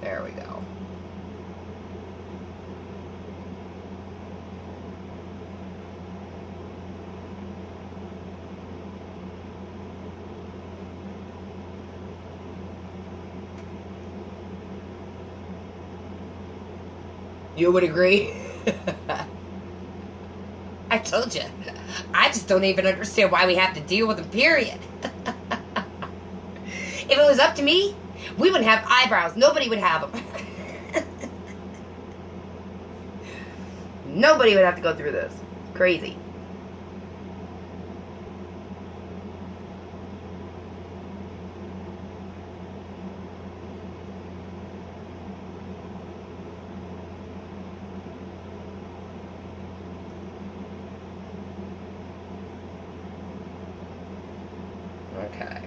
There we go. You would agree? I told you. I just don't even understand why we have to deal with them, period. If it was up to me, we wouldn't have eyebrows. Nobody would have them. Nobody would have to go through this. Crazy. Okay.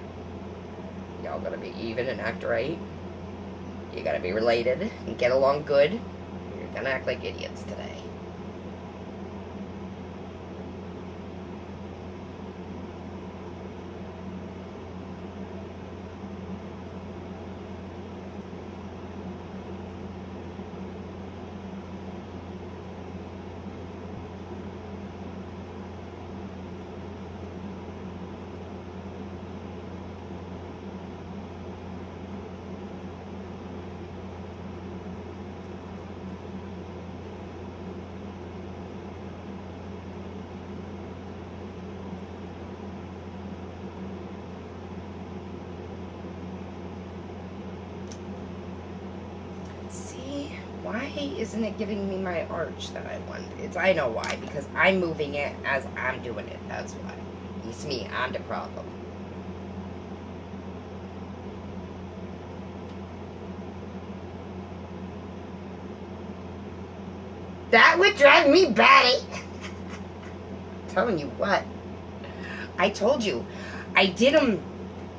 Y'all gotta be even and act right. You gotta be related and get along good. You're gonna act like idiots today. Why isn't it giving me my arch that I want? I know why, because I'm moving it as I'm doing it. That's why. It's me. I'm the problem. That would drive me batty. Telling you what. I told you. I did them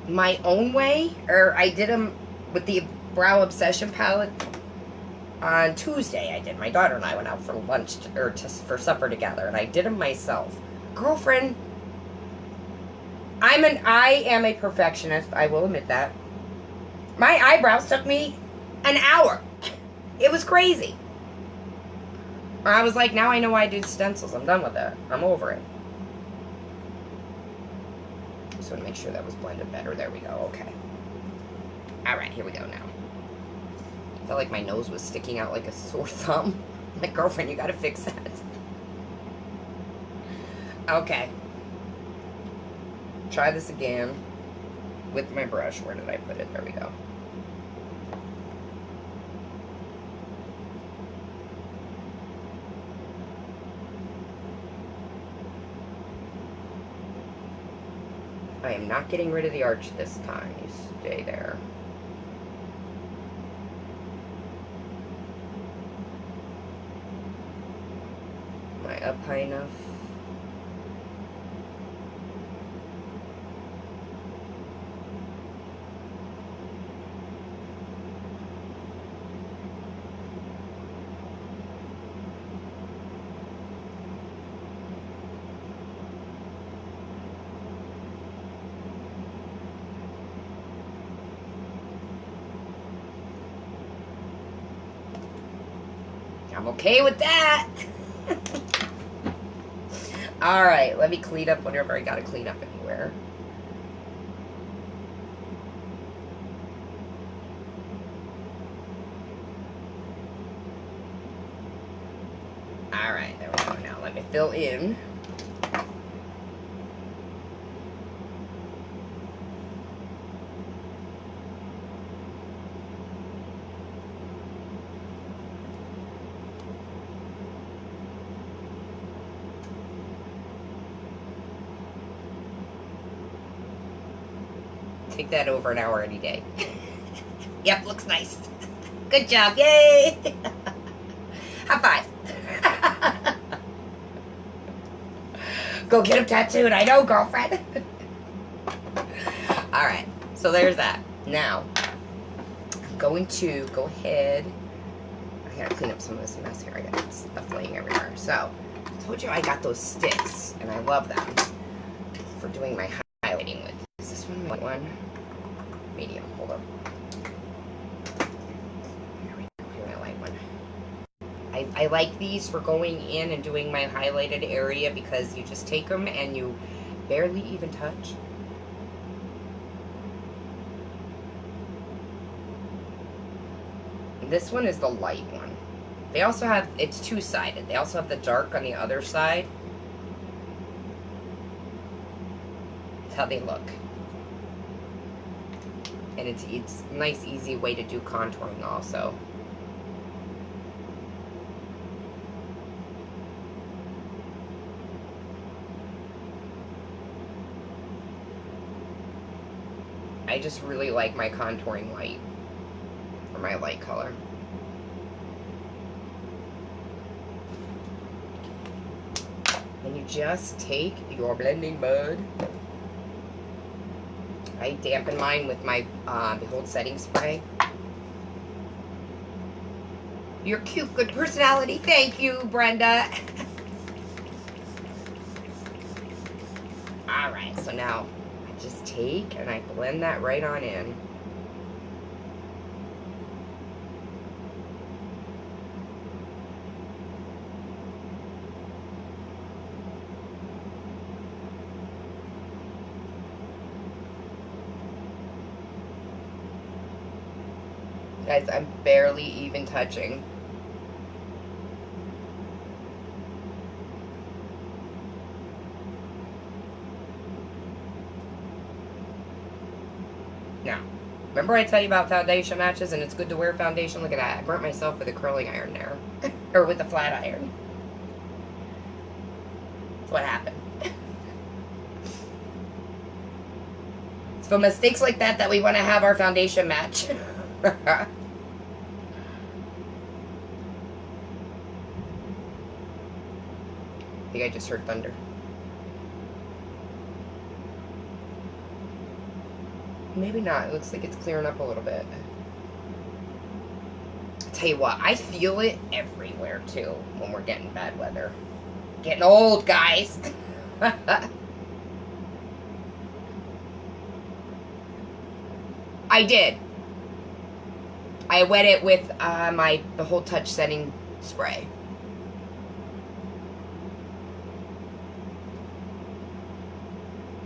my own way, or I did them with the Brow Obsession palette. On Tuesday, I did. My daughter and I went out for lunch for supper together, and I did them myself. Girlfriend, I am a perfectionist. I will admit that. My eyebrows took me an hour. It was crazy. I was like, now I know why I do stencils. I'm done with it. I'm over it. Just want to make sure that was blended better. There we go. Okay. All right, here we go now. Felt like my nose was sticking out like a sore thumb. Like, girlfriend, you gotta fix that. Okay. Try this again with my brush. Where did I put it? There we go. I am not getting rid of the arch this time. You stay there. Up high enough. I'm okay with that. Alright, let me clean up whatever I gotta clean up anywhere. Alright, there we go. Now let me fill in. Take that over an hour any day. Yep, looks nice. Good job, yay! High five. Go get him tattooed, I know, girlfriend. Alright, so there's that. Now, I'm going to go ahead. I gotta clean up some of this mess here. I got stuff laying everywhere. So, I told you I got those sticks, and I love them for doing my highlighting with. Is this one my one? Medium, hold on. Here I like one. I like these for going in and doing my highlighted area because you just take them and you barely even touch. This one is the light one. They also have, it's two-sided. They also have the dark on the other side. That's how they look. And it's a nice, easy way to do contouring also. I just really like my contouring light, or my light color. And you just take your blending mud I dampen mine with my Behold setting spray. You're cute, good personality. Thank you, Brenda. Alright, so now I just take and I blend that right on in. Guys, I'm barely even touching. Now, remember I tell you about foundation matches and it's good to wear foundation? Look at that. I burnt myself with a curling iron there. Or with a flat iron. That's what happened. It's for mistakes like that that we want to have our foundation match. I think I just heard thunder. Maybe not. It looks like it's clearing up a little bit. I'll tell you what, I feel it everywhere too when we're getting bad weather. Getting old, guys. I did. I wet it with my Behold Touch setting spray.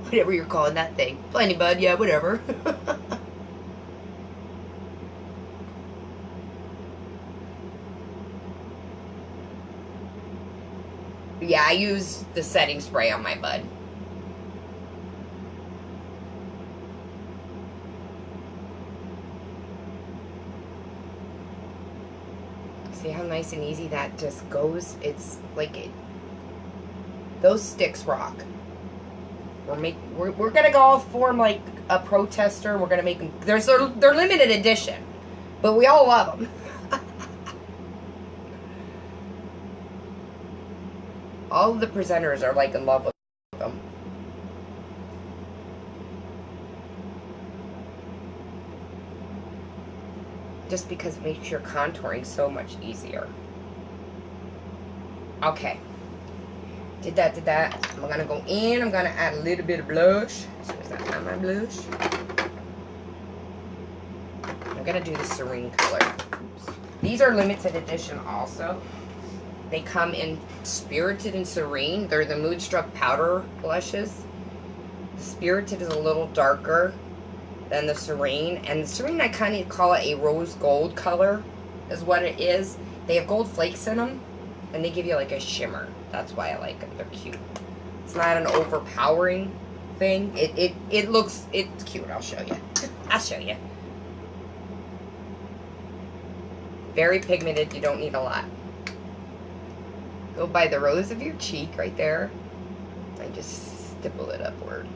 Whatever you're calling that thing. Plenty bud, yeah, whatever. Yeah, I use the setting spray on my bud. See how nice and easy that just goes? It's like it. Those sticks rock. We're gonna go form like a protester. We're gonna make them. They're limited edition, but we all love them. All of the presenters are like in love with them. Just because it makes your contouring so much easier. Okay. Did that. I'm gonna go in. I'm gonna add a little bit of blush. As soon as I find my blush. I'm gonna do the Serene color. Oops. These are limited edition also. They come in Spirited and Serene. They're the Moodstruck powder blushes. The Spirited is a little darker than the Serene. And the Serene, I kind of call it a rose gold color, is what it is. They have gold flakes in them, and they give you like a shimmer. That's why I like them. They're cute. It's not an overpowering thing. It looks, it's cute. I'll show you. I'll show you. Very pigmented. You don't need a lot. Go by the rose of your cheek right there. And just stipple it upward.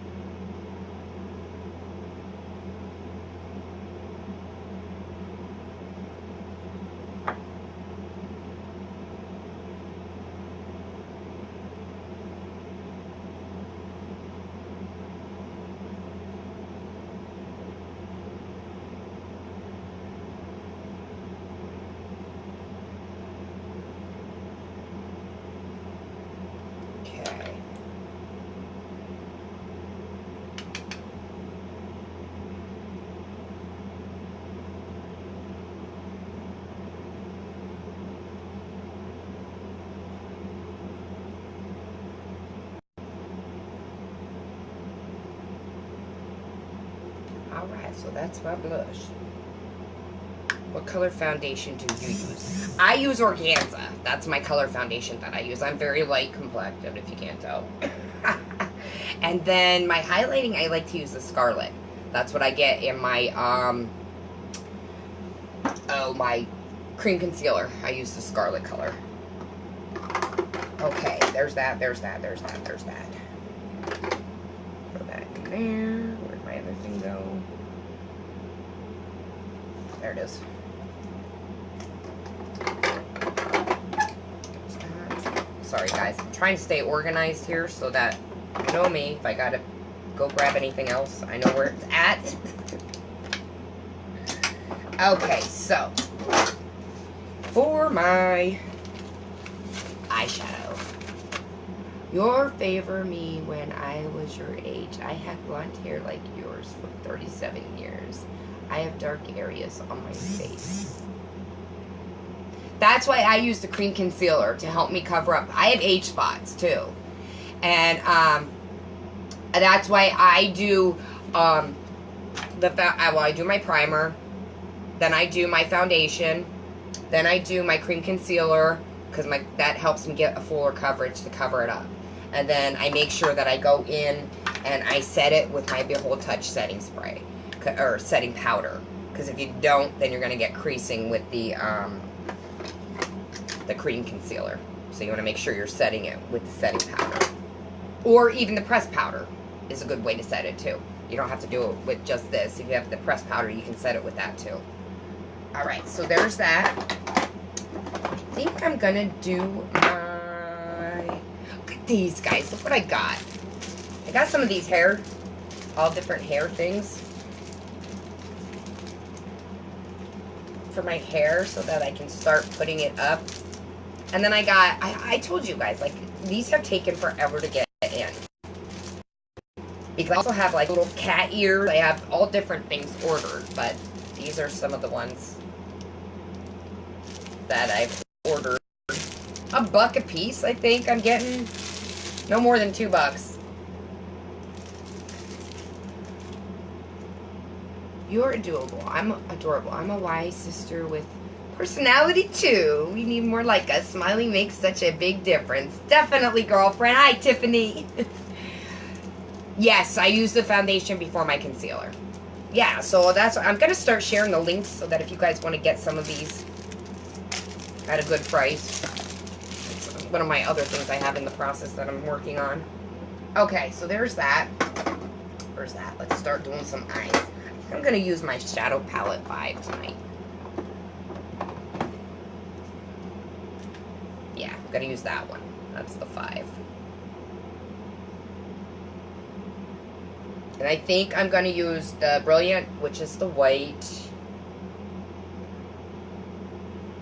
Alright, so that's my blush. What color foundation do you use? I use Organza. That's my color foundation that I use. I'm very light complected, if you can't tell. And then my highlighting, I like to use the Scarlet. That's what I get in my, my cream concealer. I use the Scarlet color. Okay, there's that, there's that, there's that, there's that. Go back in there. Where'd my other thing go? There it is. Sorry guys, I'm trying to stay organized here so that, you know me, if I gotta go grab anything else. I know where it's at. Okay, so for my eyeshadow. Your favor me when I was your age. I had blonde hair like yours for 37 years. I have dark areas on my face. That's why I use the cream concealer to help me cover up. I have age spots too. And that's why I do I do my primer, then I do my foundation, then I do my cream concealer because that helps me get a fuller coverage to cover it up. And then I make sure that I go in and I set it with my Behold Touch setting spray or setting powder. Because if you don't, then you're going to get creasing with the cream concealer. So you want to make sure you're setting it with the setting powder. Or even the pressed powder is a good way to set it too. You don't have to do it with just this. If you have the pressed powder, you can set it with that too. Alright, so there's that. I think I'm going to do my... Look at these, guys. Look what I got. I got some of these all different hair things for my hair so that I can start putting it up. And then I told you guys, like, these have taken forever to get in. Because I also have, like, little cat ears. I have all different things ordered, but these are some of the ones that I've ordered. $1 a piece, I think I'm getting. No more than $2. You're adorable. I'm adorable. I'm a wise sister with personality too. We need more like us. Smiling makes such a big difference. Definitely, girlfriend. Hi, Tiffany. Yes, I use the foundation before my concealer. Yeah, so I'm going to start sharing the links so that if you guys want to get some of these at a good price. It's one of my other things I have in the process that I'm working on. Okay, so there's that. Where's that? Let's start doing some eyes. I'm going to use my Shadow Palette 5 tonight. Yeah, I'm going to use that one. That's the 5. And I think I'm going to use the Brilliant, which is the white.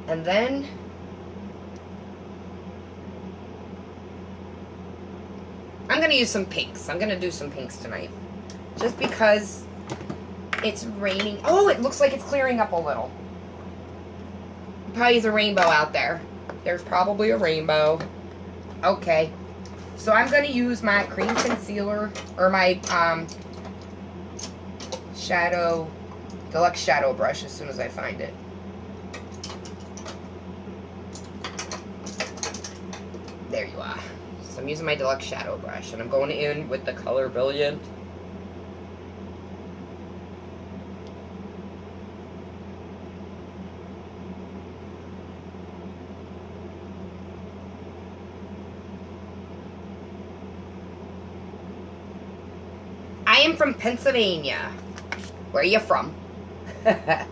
And then I'm going to use some pinks. I'm going to do some pinks tonight. Just because it's raining. Oh, it looks like it's clearing up a little. Probably is a rainbow out there. There's probably a rainbow. Okay. So I'm going to use my cream concealer, or my deluxe shadow brush as soon as I find it. There you are. So I'm using my deluxe shadow brush, and I'm going in with the color Brilliant. I am from Pennsylvania. Where are you from? I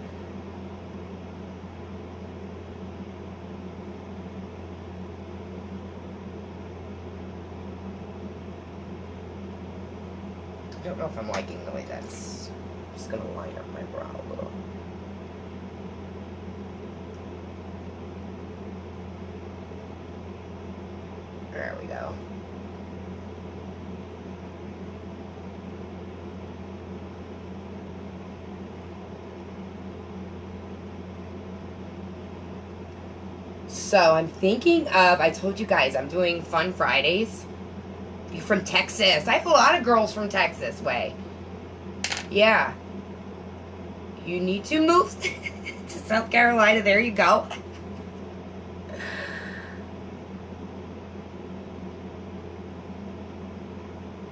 don't know if I'm liking the way that's just going to line up my brow a little. There we go. So I'm thinking of, I told you guys, I'm doing Fun Fridays. You're from Texas. I have a lot of girls from Texas way. Yeah. You need to move to South Carolina. There you go.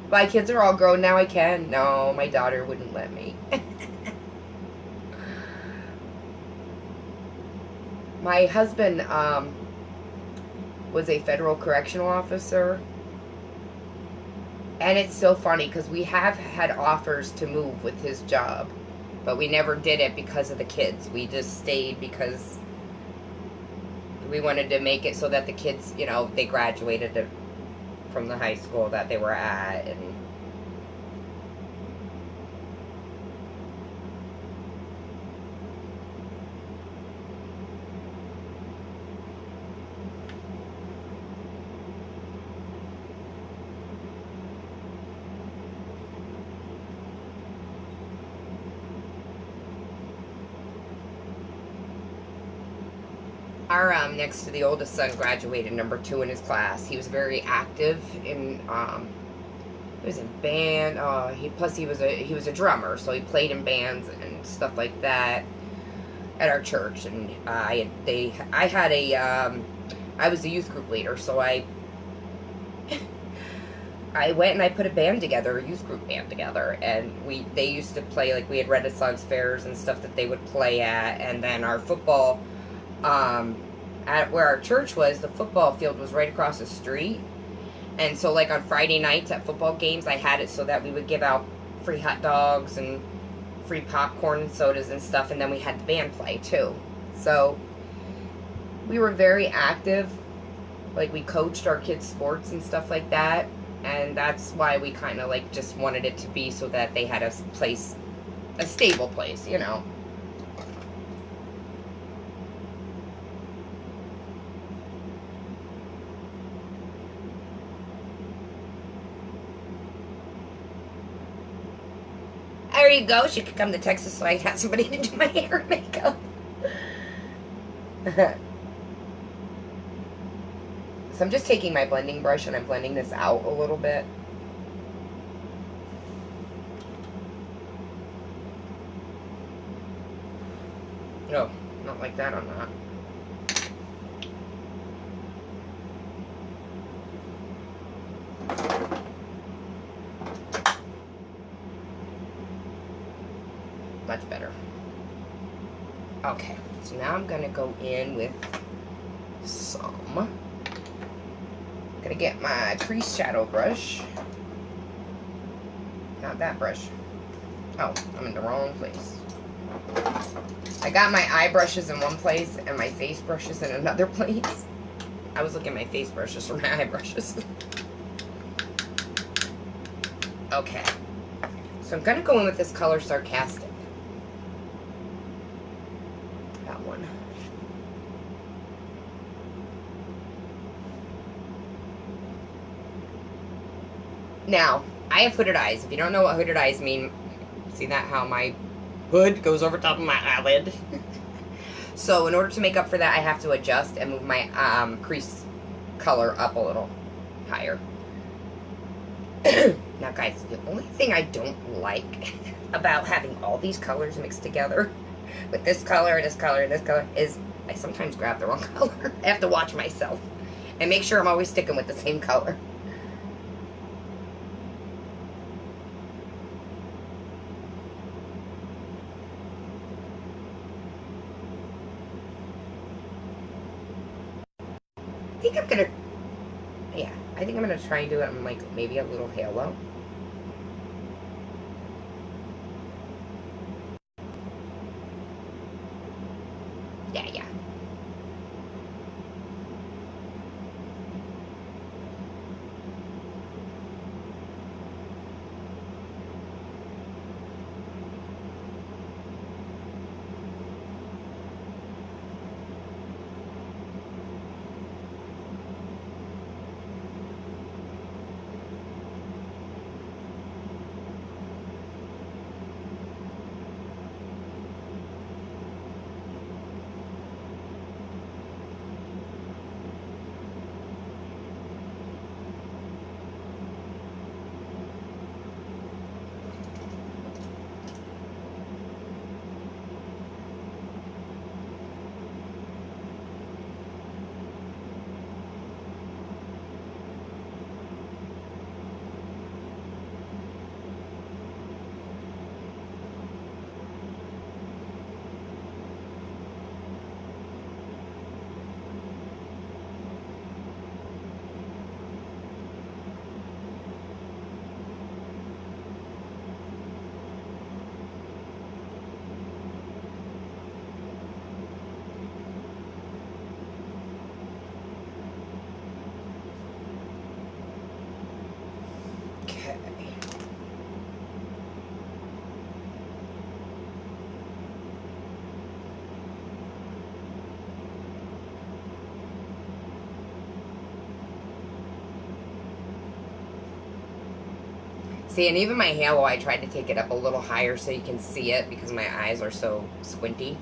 My kids are all grown now. I can. No, my daughter wouldn't let me. My husband was a federal correctional officer. And it's so funny because we have had offers to move with his job. But we never did it because of the kids. We just stayed because we wanted to make it so that the kids, you know, they graduated from the high school that they were at. And Our next to the oldest son graduated #2 in his class. He was very active in he was in band. He was a drummer, so he played in bands and stuff like that at our church. And I was the youth group leader, so I went and I put a band together, a youth group band together, and they used to play, like, we had Renaissance fairs and stuff that they would play at, and then our football, at where our church was, the football field was right across the street, and so, like, on Friday nights at football games, I had it so that we would give out free hot dogs and free popcorn and sodas and stuff, and then we had the band play, too. So, we were very active. Like, we coached our kids' sports and stuff like that, and that's why we kind of, like, just wanted it to be so that they had a place, a stable place, you know. There you go. She could come to Texas so I can have somebody to do my hair and makeup. So I'm just taking my blending brush and I'm blending this out a little bit. No, not like that, I'm not. Much better. Okay, so now I'm gonna go in with some. Gonna get my crease shadow brush. Not that brush. Oh, I'm in the wrong place. I got my eye brushes in one place and my face brushes in another place. I was looking at my face brushes for my eye brushes. Okay. So I'm gonna go in with this color Sarcastic. That one. Now, I have hooded eyes. If you don't know what hooded eyes mean, see that how my hood goes over top of my eyelid? So in order to make up for that, I have to adjust and move my crease color up a little higher. Now guys, the only thing I don't like about having all these colors mixed together with this color, this color, and this color is I sometimes grab the wrong color. I have to watch myself and make sure I'm always sticking with the same color. I think I'm gonna try and do it on, like, maybe a little halo. Yeah. Okay. See, and even my halo, I tried to take it up a little higher so you can see it because my eyes are so squinty.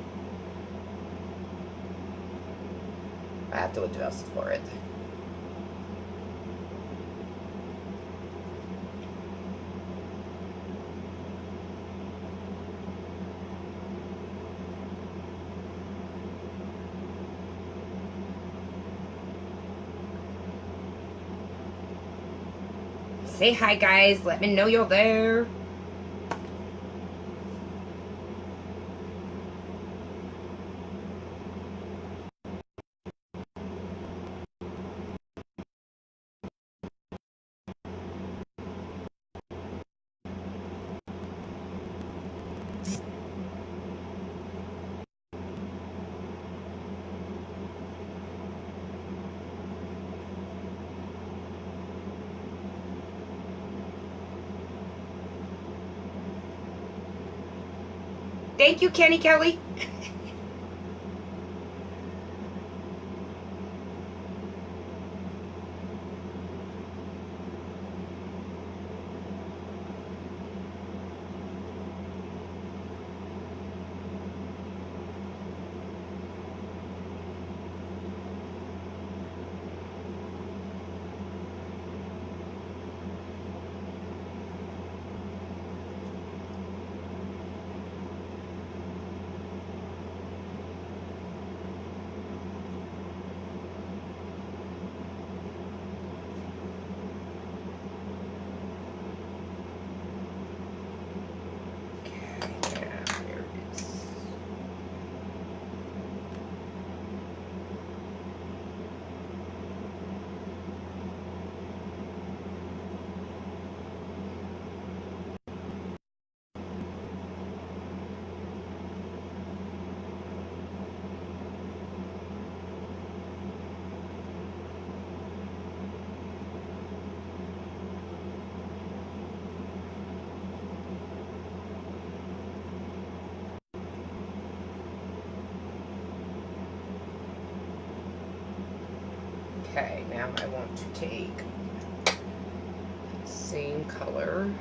have to adjust for it. Say hi, guys. Let me know you're there. Thank you, Kenny Kelly. Okay, now I want to take the same color.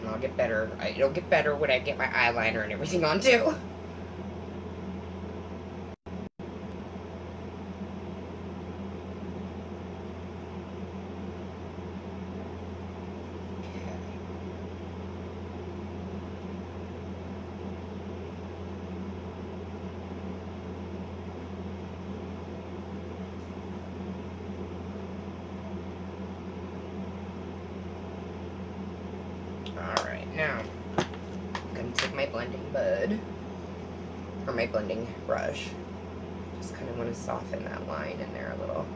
I'll get better. It'll get better when I get my eyeliner and everything on too. Alright, now I'm going to take my blending bud, or my blending brush. Just kind of want to soften that line in there a little.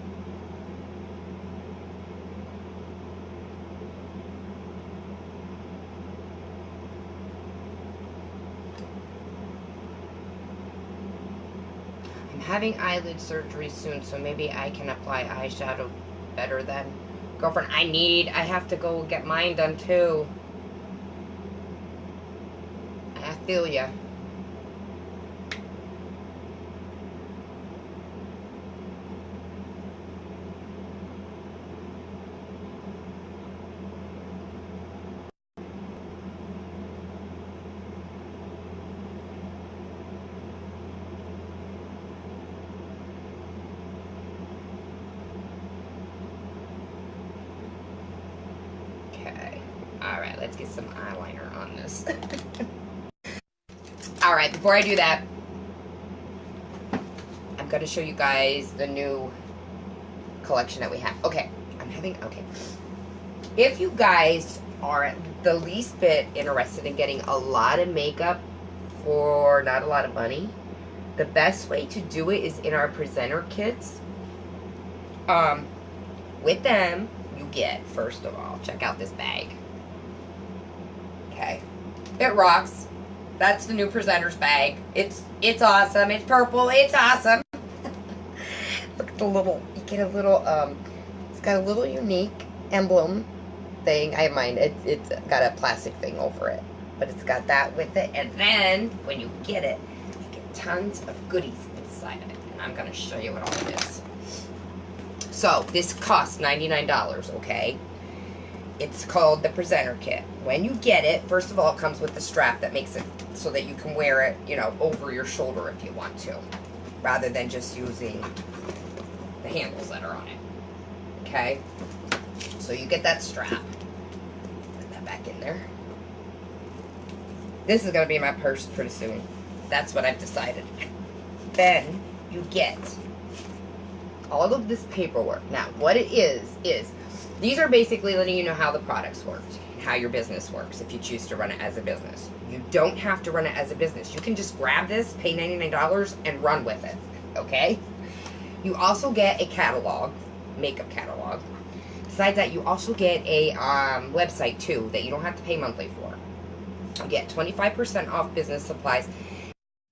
I'm having eyelid surgery soon, so maybe I can apply eyeshadow better then. Girlfriend, I have to go get mine done too. I feel ya. Okay. Alright, let's get some eyeliner on this. Alright, before I do that, I'm going to show you guys the new collection that we have. Okay, okay. If you guys are the least bit interested in getting a lot of makeup for not a lot of money, the best way to do it is in our presenter kits. With them, you get, first of all, check out this bag. Okay. It rocks. That's the new presenter's bag. It's awesome. It's purple. It's awesome. Look at the little, you get a little, it's got a little unique emblem thing. I have mine. It's got a plastic thing over it, but it's got that with it. And then when you get it, you get tons of goodies inside of it. And I'm gonna show you what all it is. So this costs $99. Okay. It's called the presenter kit. When you get it, first of all, it comes with the strap that makes it so that you can wear it, you know, over your shoulder if you want to, rather than just using the handles that are on it. Okay? So you get that strap. Put that back in there. This is going to be my purse pretty soon. That's what I've decided. Then you get all of this paperwork. Now, what it is these are basically letting you know how the products work, how your business works if you choose to run it as a business. You don't have to run it as a business. You can just grab this, pay $99, and run with it, okay? You also get a catalog, makeup catalog. Besides that, you also get a website, too, that you don't have to pay monthly for. You get 25% off business supplies.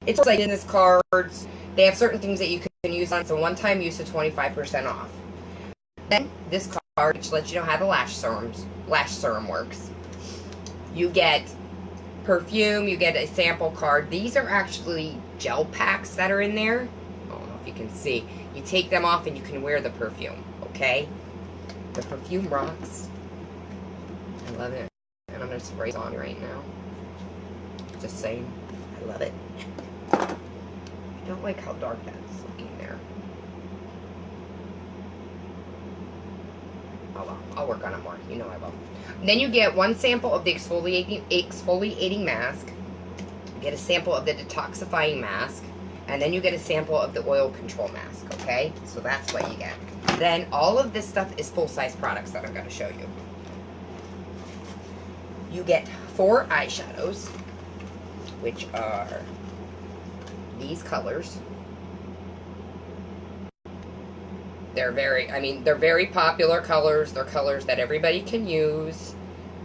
It's like business cards. They have certain things that you can use on, so one-time use of 25% off. Then, this card, which lets you know how the lash serum works. You get perfume, you get a sample card. These are actually gel packs that are in there. I don't know if you can see. You take them off and you can wear the perfume, okay? The perfume rocks. I love it. And I'm going to spray it on right now. Just saying. I love it. I don't like how dark that's looking there. Oh well, I'll work on it more. You know I will. Then you get one sample of the exfoliating mask. You get a sample of the detoxifying mask. And then you get a sample of the oil control mask, okay? So that's what you get. Then all of this stuff is full-size products that I'm going to show you. You get 4 eyeshadows, which are these colors. They're very popular colors. They're colors that everybody can use.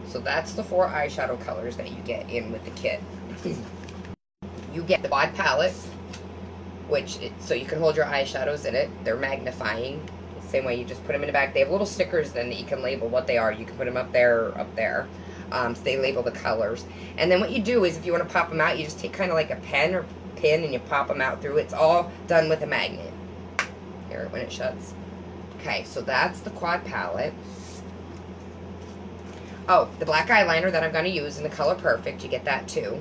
So that's the 4 eyeshadow colors that you get in with the kit. You get the quad palette, so you can hold your eyeshadows in it. They're magnifying. The same way you just put them in the back. They have little stickers then that you can label what they are. You can put them up there or up there. So they label the colors. And then what you do is if you want to pop them out, you just take kind of like a pen or pin and you pop them out through. It's all done with a magnet. Here, when it shuts. Okay, so that's the quad palette. Oh, the black eyeliner that I'm going to use in the color Perfect. You get that too.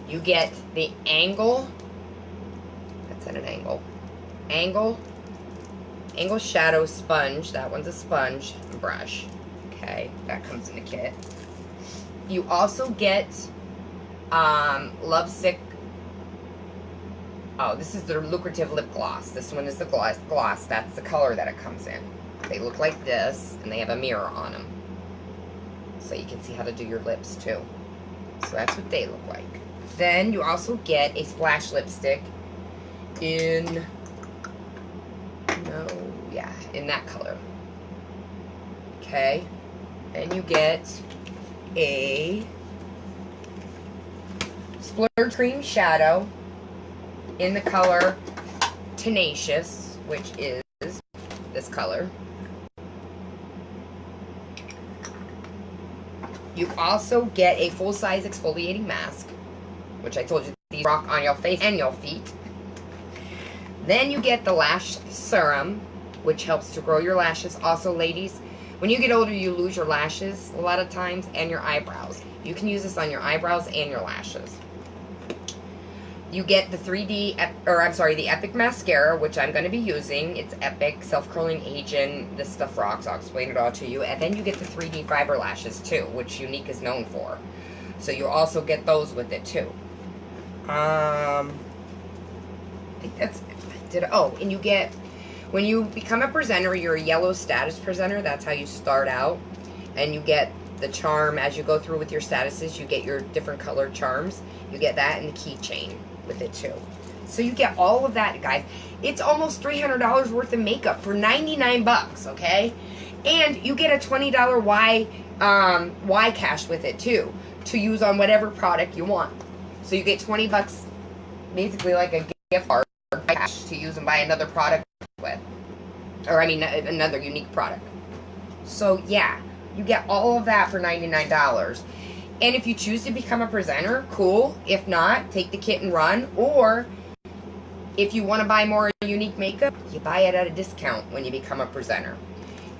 You get the angle. That's at an angle. Angle shadow sponge. That one's a sponge brush. Okay, that comes in the kit. You also get Lovesick. Oh, this is the lucrative lip gloss. This one is the gloss. That's the color that it comes in. They look like this, and they have a mirror on them. So you can see how to do your lips, too. So that's what they look like. Then you also get a splash lipstick in that color. Okay. And you get a Splurge Cream Shadow in the color Tenacious, which is this color. You also get a full-size exfoliating mask, which I told you these rock on your face and your feet. Then you get the lash serum, which helps to grow your lashes. Also, ladies, when you get older, you lose your lashes a lot of times and your eyebrows. You can use this on your eyebrows and your lashes. You get the the Epic Mascara, which I'm going to be using. It's Epic, Self-Curling Agent. This stuff rocks. I'll explain it all to you. And then you get the 3D Fiber Lashes, too, which Younique is known for. So you also get those with it, too. I think that's it. Oh, and you get, when you become a presenter, you're a yellow status presenter. That's how you start out. And you get the charm as you go through with your statuses. You get your different colored charms. You get that and the keychain with it too. So you get all of that, guys. It's almost $300 worth of makeup for 99 bucks, okay? And you get a $20 Y cash with it too, to use on whatever product you want. So you get 20 bucks, basically like a gift card cash to use and buy another product with. Or I mean, another Younique product. So yeah, you get all of that for $99. And if you choose to become a presenter, cool. If not, take the kit and run. Or if you want to buy more unique makeup, you buy it at a discount when you become a presenter.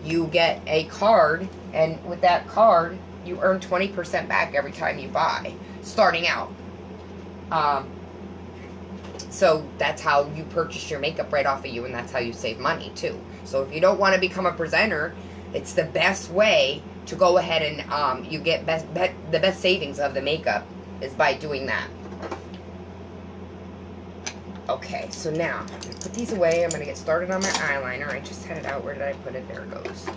You get a card, and with that card, you earn 20% back every time you buy, starting out. So that's how you purchase your makeup right off of you, and that's how you save money too. So if you don't want to become a presenter, it's the best way to go ahead and you get the best savings of the makeup is by doing that. Okay, so now I'm gonna put these away. I'm gonna get started on my eyeliner. I just had it out. Where did I put it? There it goes.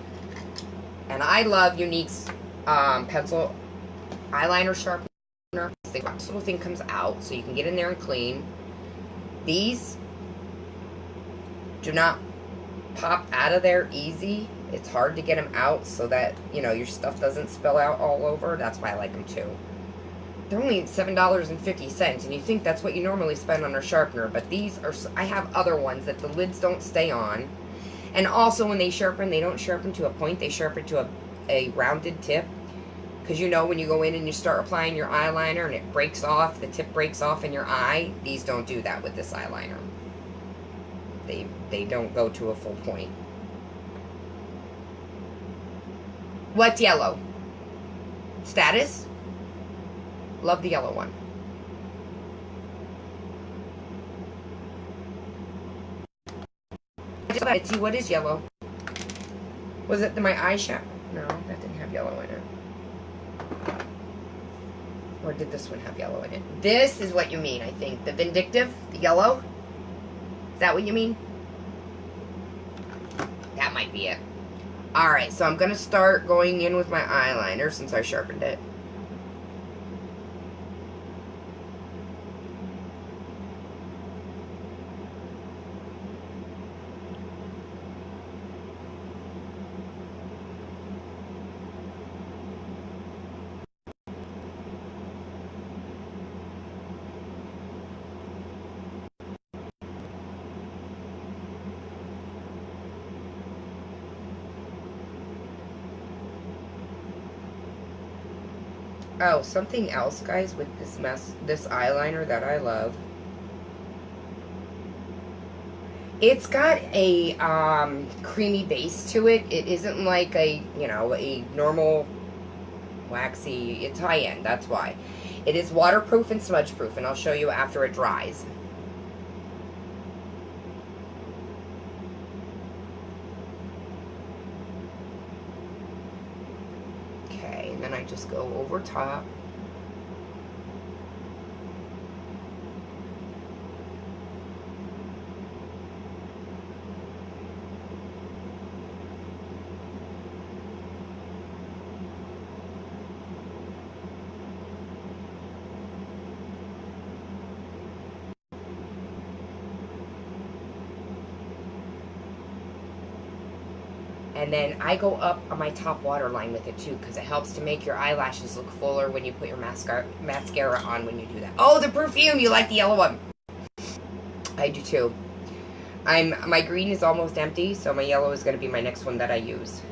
And I love Younique's pencil eyeliner sharpener. This little thing comes out, so you can get in there and clean. These do not pop out of there easy. It's hard to get them out so that, you know, your stuff doesn't spill out all over. That's why I like them too. They're only $7.50, and you think that's what you normally spend on a sharpener, but these are, I have other ones that the lids don't stay on. And also when they sharpen, they don't sharpen to a point, they sharpen to a rounded tip. Because you know when you go in and you start applying your eyeliner and it breaks off, the tip breaks off in your eye, these don't do that with this eyeliner. They don't go to a full point. What's yellow? Status? Love the yellow one. Let's see, what is yellow? Was it my eyeshadow? No, that didn't have yellow in it. Or did this one have yellow in it? This is what you mean, I think. The Vindictive, the yellow. Is that what you mean? That might be it. Alright, so I'm going to start going in with my eyeliner since I sharpened it. Oh, something else, guys, with this eyeliner that I love. It's got a creamy base to it. It isn't like a, you know, a normal waxy. It's high-end, that's why. It is waterproof and smudge-proof, and I'll show you after it dries. And then I just go over top. And then I go up on my top waterline with it too, because it helps to make your eyelashes look fuller when you put your mascara on when you do that. Oh, the perfume! You like the yellow one? I do too. My green is almost empty, so my yellow is going to be my next one that I use.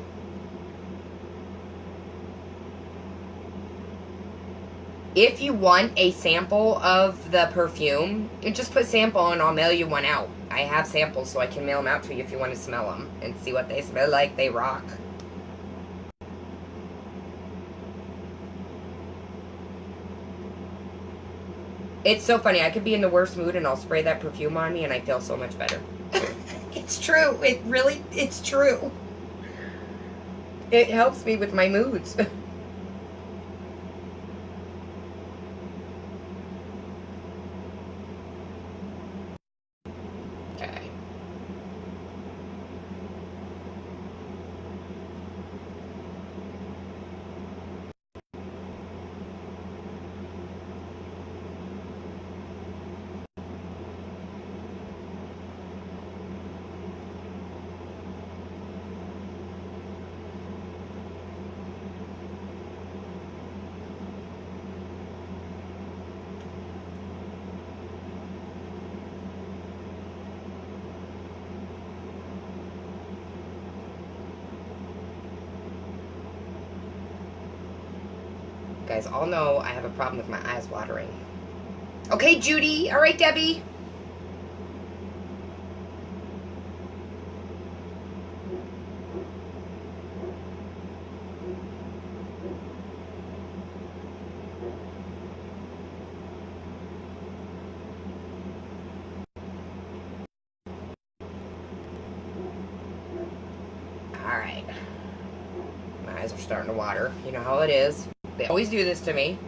If you want a sample of the perfume, you just put sample and I'll mail you one out. I have samples so I can mail them out to you if you want to smell them and see what they smell like. They rock. It's so funny. I could be in the worst mood and I'll spray that perfume on me and I feel so much better. It's true. It's true. It helps me with my moods. You guys all know I have a problem with my eyes watering. Okay, Judy. All right, Debbie. All right. My eyes are starting to water. You know how it is. They always do this to me.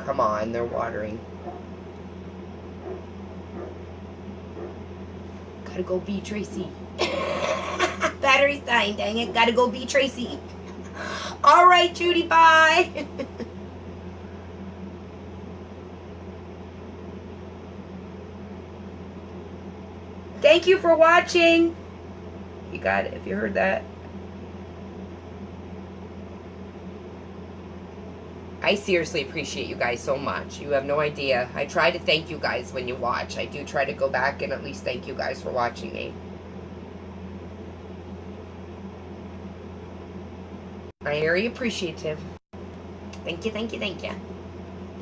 Come on, they're watering. Gotta go be Tracy. Battery's dying, dang it. Gotta go be Tracy. All right, Judy, bye. Thank you for watching. You got it, if you heard that. I seriously appreciate you guys so much. You have no idea. I try to thank you guys when you watch. I do try to go back and at least thank you guys for watching me. I'm very appreciative. Thank you, thank you, thank you.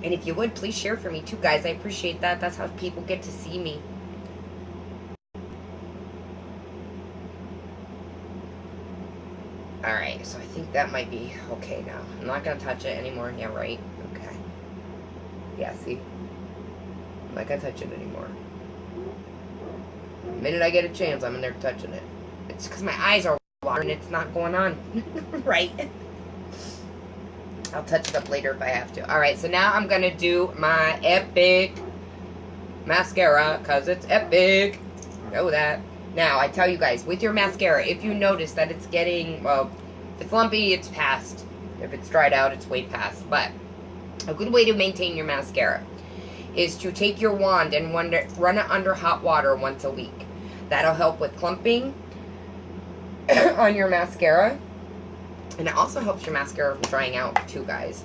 And if you would, please share for me too, guys. I appreciate that. That's how people get to see me. Alright, so I think that might be okay now. I'm not going to touch it anymore. Yeah, right? Okay. Yeah, see? I'm not going to touch it anymore. The minute I get a chance, I'm in there touching it. It's because my eyes are watering. It's not going on. Right? I'll touch it up later if I have to. Alright, so now I'm going to do my Epic mascara because it's epic. Know that. Now, I tell you guys, with your mascara, if you notice that it's getting, well, if it's lumpy, it's past. If it's dried out, it's way past. But a good way to maintain your mascara is to take your wand and run it under hot water once a week. That'll help with clumping on your mascara. And it also helps your mascara from drying out too, guys.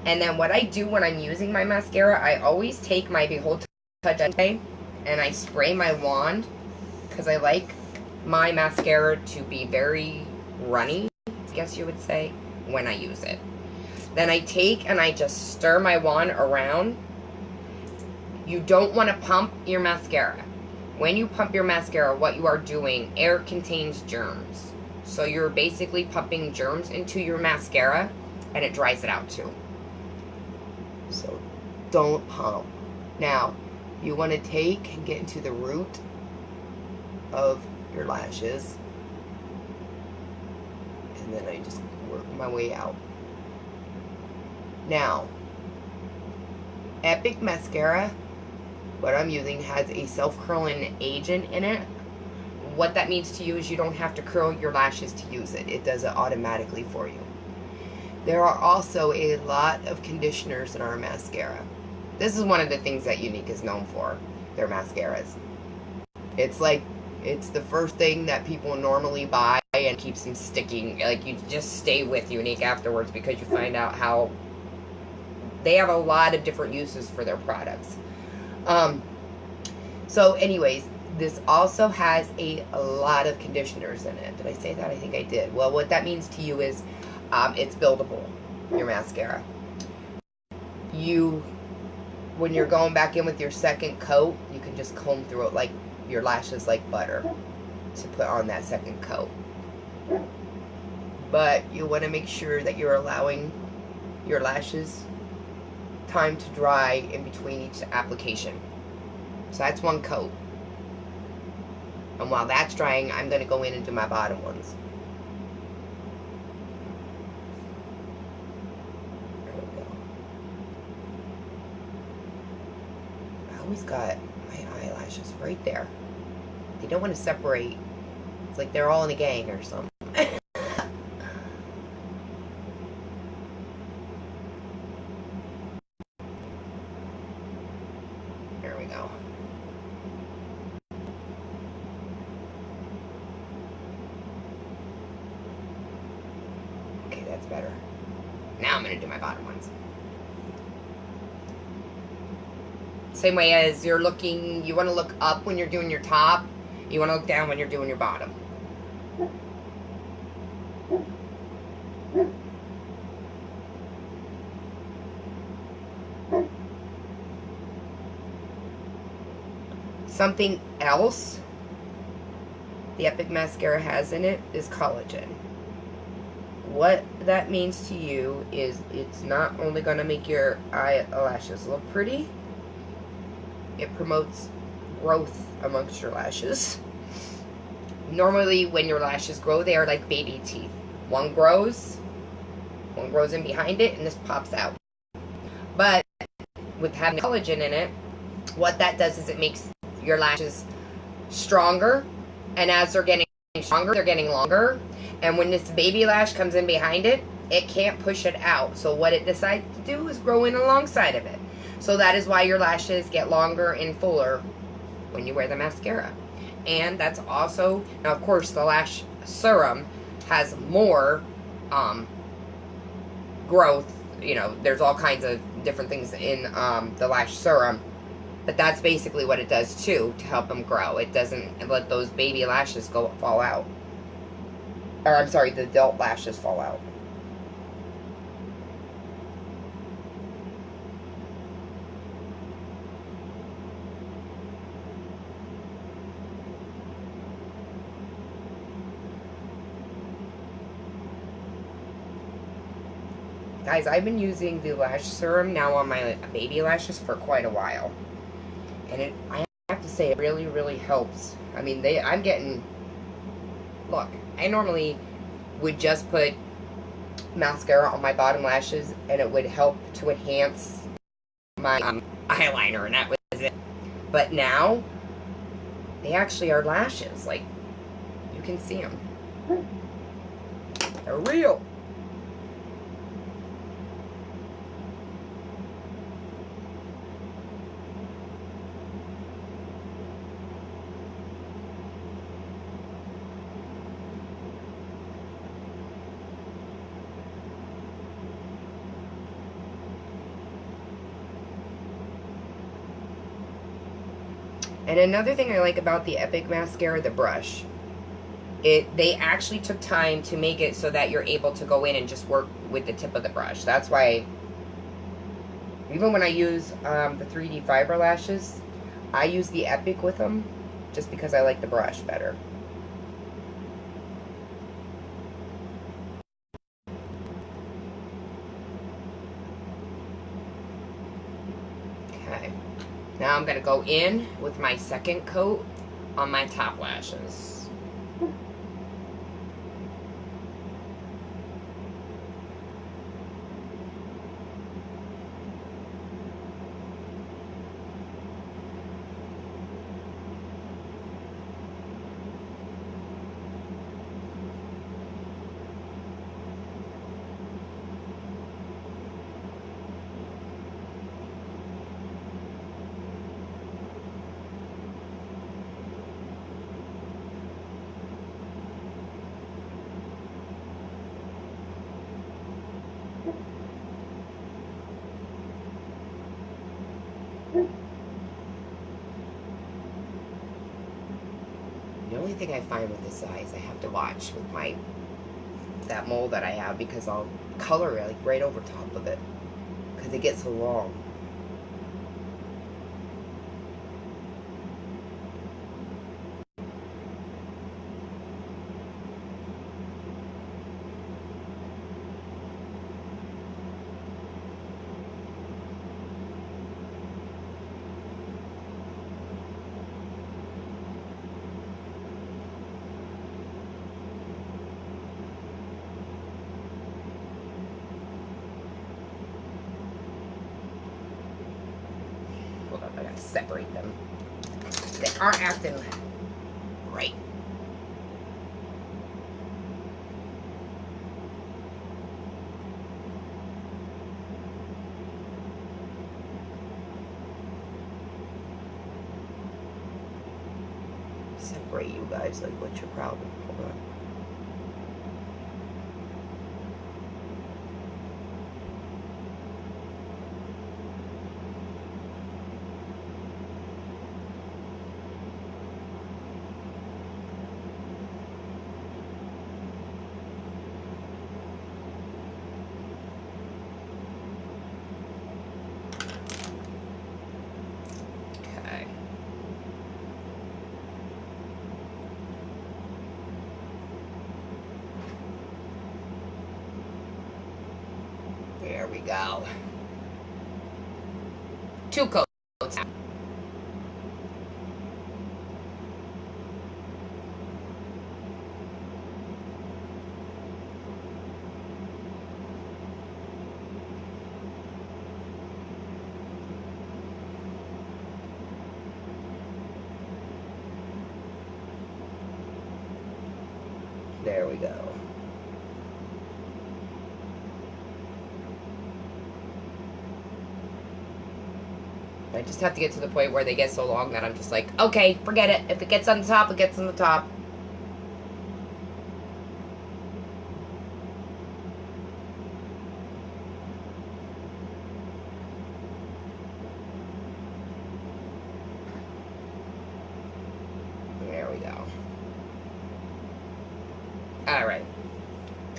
And then what I do when I'm using my mascara, I always take my Behold Touch and I spray my wand because I like my mascara to be very runny, I guess you would say, when I use it. Then I take and I just stir my wand around. You don't want to pump your mascara. When you pump your mascara, what you are doing, air contains germs. So you're basically pumping germs into your mascara and it dries it out too. So don't pump. Now, you want to take and get into the root of your lashes, and then I just work my way out. Now, Epic mascara, what I'm using, has a self-curling agent in it. What that means to you is you don't have to curl your lashes to use it. It does it automatically for you. There are also a lot of conditioners in our mascara. This is one of the things that Younique is known for, their mascaras. It's the first thing that people normally buy and keeps them sticking. Like, you just stay with Younique afterwards because you find out how they have a lot of different uses for their products. So anyways, this also has a lot of conditioners in it. Did I say that? I think I did. Well, what that means to you is it's buildable, your mascara. When you're going back in with your second coat, you can just comb through it like your lashes like butter to put on that second coat. But you want to make sure that you're allowing your lashes time to dry in between each application. So that's one coat. And while that's drying, I'm going to go in and do my bottom ones. There we go. I always got my eyelashes right there. They don't want to separate. It's like they're all in a gang or something. There we go. Okay, that's better. Now I'm going to do my bottom ones. Same way as you're looking, you want to look up when you're doing your top. You want to look down when you're doing your bottom. Something else the Epic Mascara has in it is collagen. What that means to you is it's not only going to make your eyelashes look pretty, it promotes growth amongst your lashes. Normally when your lashes grow, they are like baby teeth. One grows in behind it, and this pops out. But with having collagen in it, what that does is it makes your lashes stronger, and as they're getting stronger, they're getting longer. And when this baby lash comes in behind it, it can't push it out. So what it decides to do is grow in alongside of it. So that is why your lashes get longer and fuller when you wear the mascara. And that's also, now of course the lash serum has more growth. You know, there's all kinds of different things in the lash serum. But that's basically what it does too, to help them grow. It doesn't let those baby lashes fall out. Or I'm sorry, the adult lashes fall out. Guys, I've been using the lash serum now on my baby lashes for quite a while. And I have to say, it really, really helps. I mean, I'm getting... Look, I normally would just put mascara on my bottom lashes, and it would help to enhance my eyeliner, and that was it. But now, they actually are lashes. Like, you can see them. They're real. And another thing I like about the Epic Mascara, the brush, they actually took time to make it so that you're able to go in and just work with the tip of the brush. That's why, even when I use the 3D fiber lashes, I use the Epic with them, just because I like the brush better. Okay. Now I'm going to go in with my second coat on my top lashes. The only thing I find with this size, I have to watch with that mold that I have, because I'll color it like right over top of it because it gets so long. Hold up, I gotta separate them. They aren't acting right. Separate you guys, like what's your problem? Hold on. go. 2 coats. There we go. I just have to get to the point where they get so long that I'm just like, okay, forget it. If it gets on the top, it gets on the top. There we go. All right.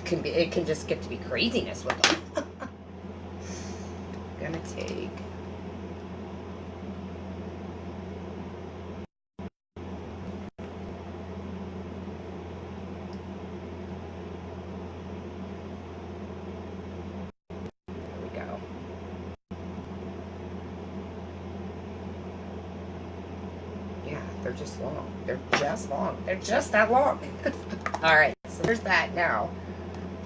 It can just get to be craziness with them. Gonna take. They're just long. They're just long. They're just that long. All right, so there's that now.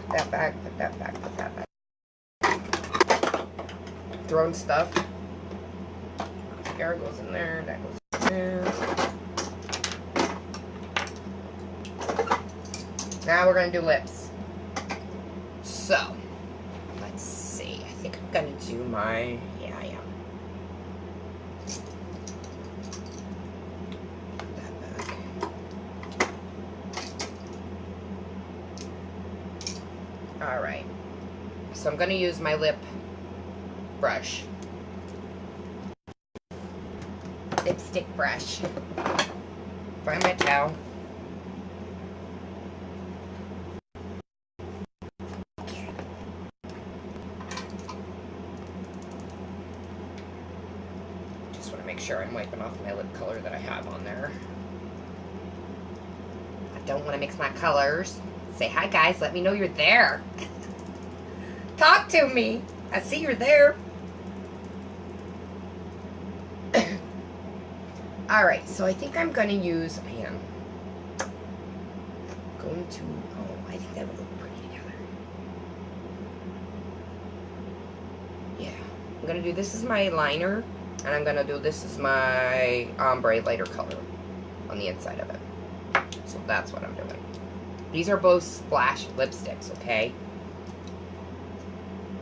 Put that back, put that back, put that back. Throwing stuff. Mascara goes in there, that goes in there. Now we're gonna do lips. So, let's see. I think I'm gonna do my, yeah, I am. Alright, so I'm going to use my lip brush. Lipstick brush. Find my towel. Just want to make sure I'm wiping off my lip color that I have on there. I don't want to mix my colors. Say hi, guys. Let me know you're there. Talk to me. I see you're there. Alright, so I think I'm going to use, I think that would look pretty together. Yeah. I'm going to do, this is my liner, and I'm going to do, this is my ombre lighter color on the inside of it. So that's what I'm doing. These are both splash lipsticks, okay?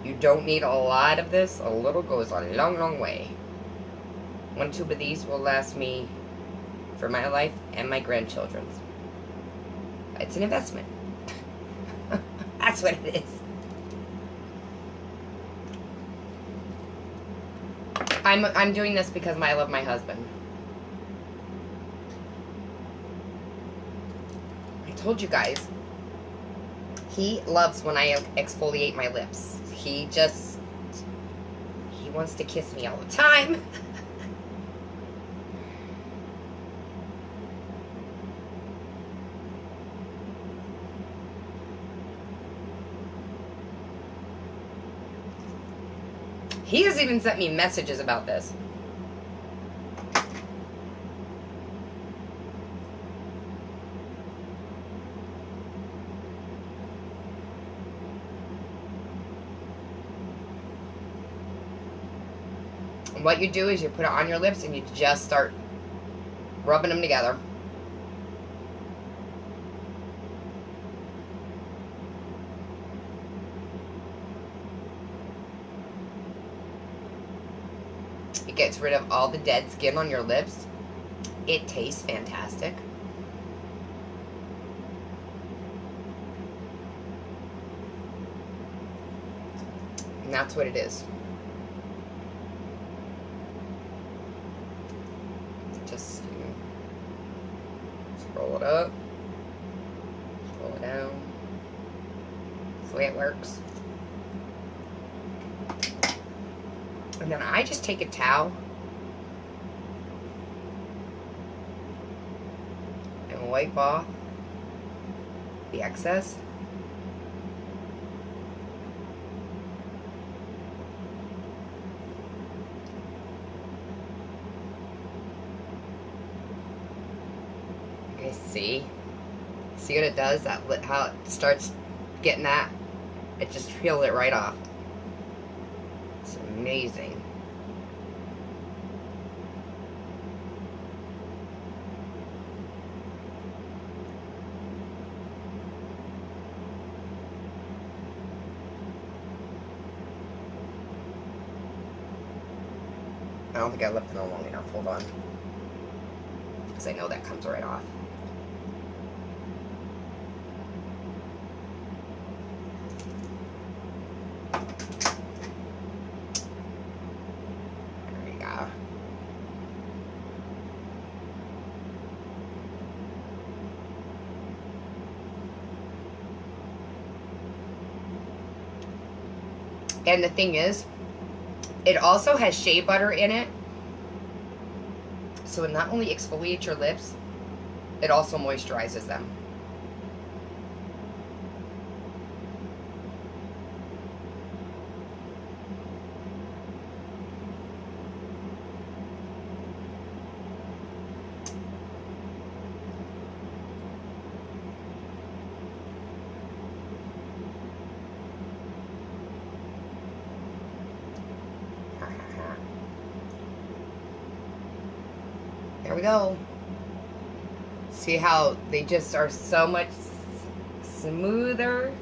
You don't need a lot of this. A little goes a long, long way. 1 tube of these will last me for my life and my grandchildren's. It's an investment. That's what it is. I'm doing this because I love my husband. Told you guys, he loves when I exfoliate my lips. He wants to kiss me all the time. He has even sent me messages about this. What you do is you put it on your lips and you just start rubbing them together. It gets rid of all the dead skin on your lips. It tastes fantastic. And that's what it is. Just scroll it up, scroll it down. That's the way it works. And then I just take a towel and wipe off the excess. See? See what it does? How it starts getting that? It just peels it right off. It's amazing. I don't think I left it on long enough. Hold on. Because I know that comes right off. There we go. And the thing is, it also has shea butter in it. So it not only exfoliates your lips, it also moisturizes them. There we go. See how they just are so much smoother?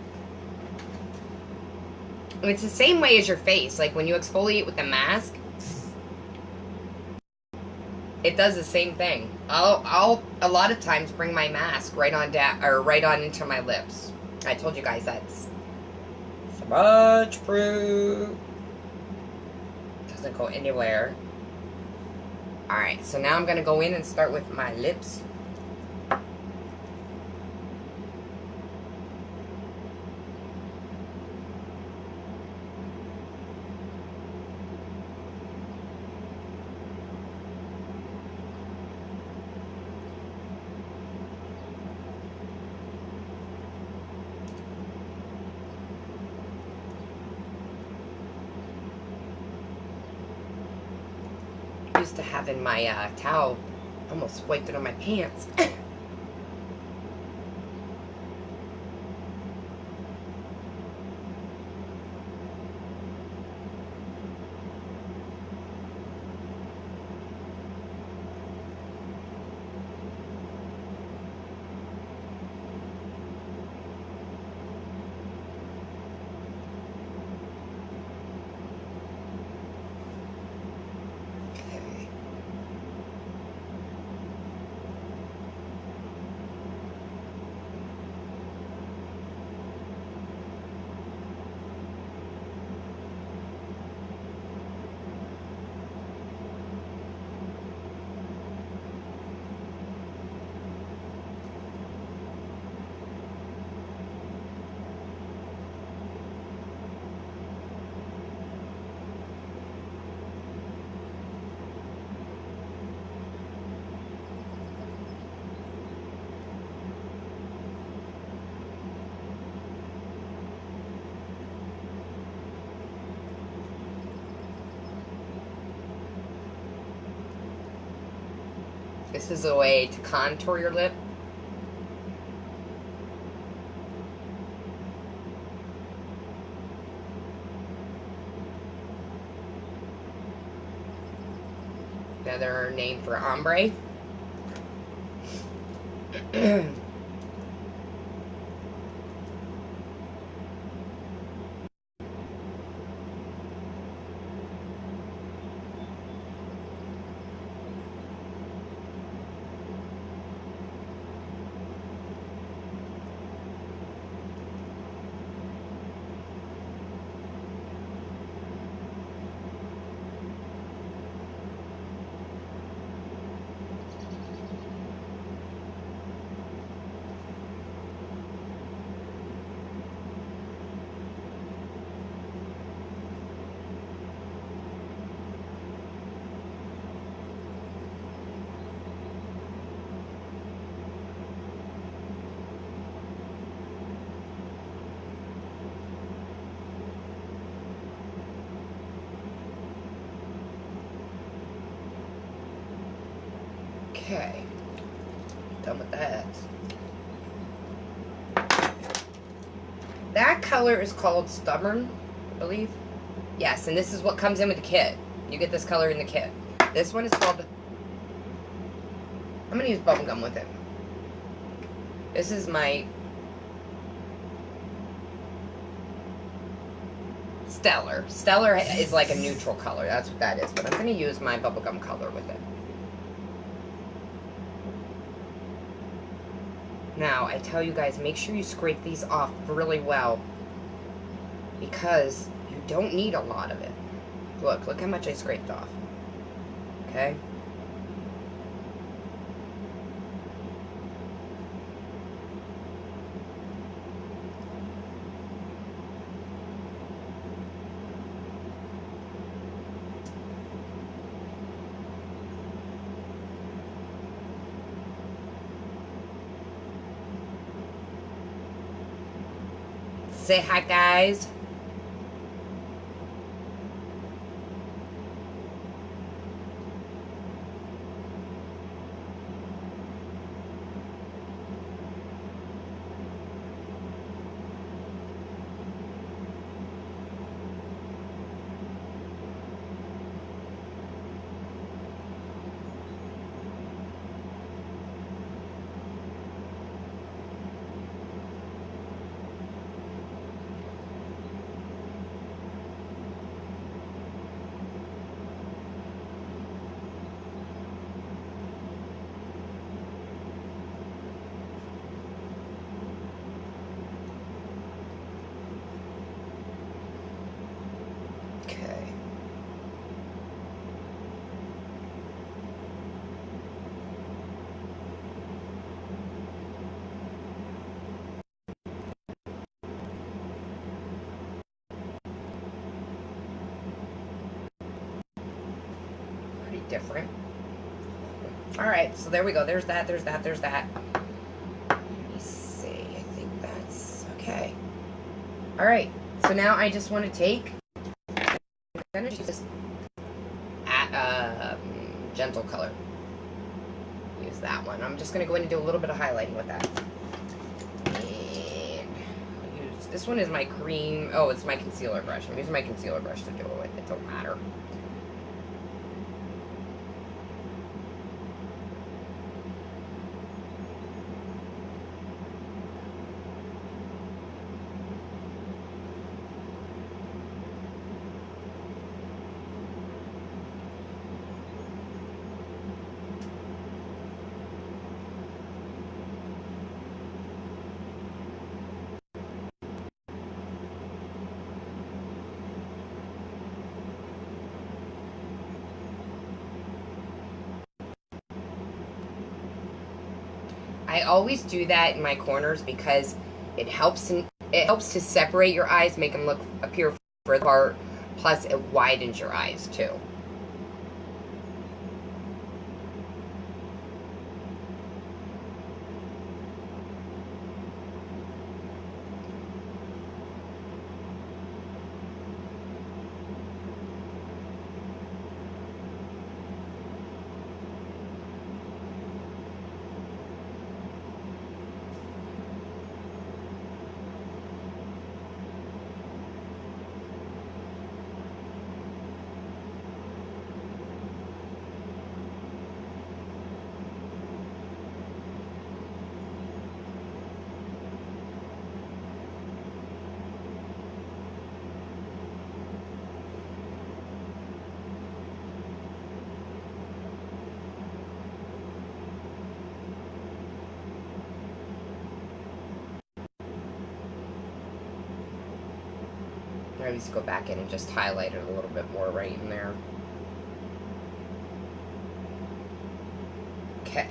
It's the same way as your face. Like when you exfoliate with the mask, it does the same thing. I'll a lot of times bring my mask right on right on into my lips. I told you guys that's smudge proof. Doesn't go anywhere. Alright, so now I'm going to go in and start with my lips. Used to having my towel, almost wiped it on my pants. This is a way to contour your lip. Another name for ombre. Okay. Done with that. That color is called Stubborn, I believe. Yes, and this is what comes in with the kit. You get this color in the kit. This one is called... I'm going to use bubblegum with it. This is my... Stellar. Stellar is like a neutral color. That's what that is. But I'm going to use my bubblegum color with it. Now, I tell you guys, make sure you scrape these off really well. Because you don't need a lot of it. Look how much I scraped off. Okay? Say hi, guys. Different. All right, so there we go. There's that. There's that. There's that. Let me see. I think that's okay. All right. So now I just want to take this gentle color. Use that one. I'm just going to go in and do a little bit of highlighting with that. And I'll use this one is my cream. Oh, it's my concealer brush. I'm using my concealer brush to do it with. It don't matter. I always do that in my corners because it helps to separate your eyes, make them appear further apart, plus it widens your eyes too. I always go back in and just highlight it a little bit more right in there. Okay,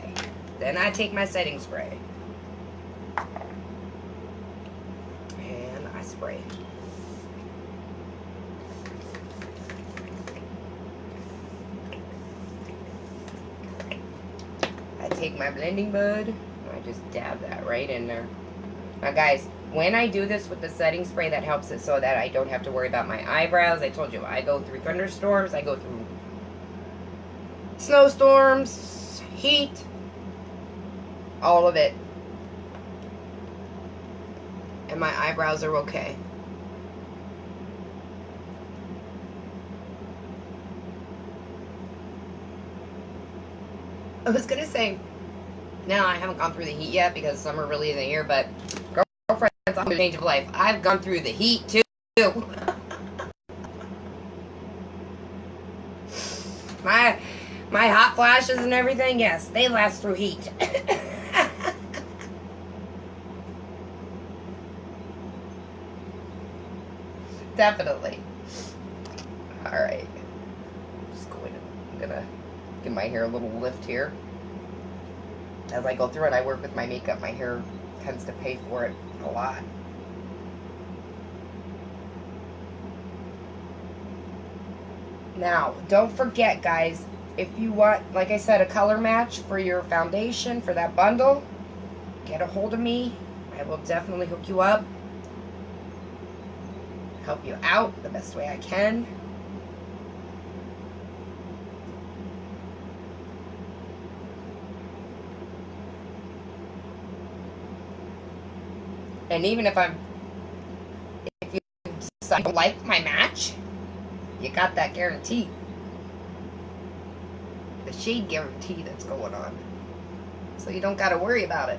then I take my setting spray and I spray. I take my blending bud and I just dab that right in there. Now guys, when I do this with the setting spray, that helps it so that I don't have to worry about my eyebrows. I told you, I go through thunderstorms, I go through snowstorms, heat. All of it. And my eyebrows are okay. I was gonna say, now I haven't gone through the heat yet because summer really isn't here, but girlfriends on the change of life. I've gone through the heat too. My hot flashes and everything, yes, they last through heat. Definitely. Alright. I'm gonna give my hair a little lift here. As I go through and I work with my makeup, my hair tends to pay for it a lot. Now, don't forget, guys, if you want, like I said, a color match for your foundation, for that bundle, get a hold of me. I will definitely hook you up. Help you out the best way I can. And even if you don't like my match, you got that guarantee. The shade guarantee that's going on. So you don't got to worry about it.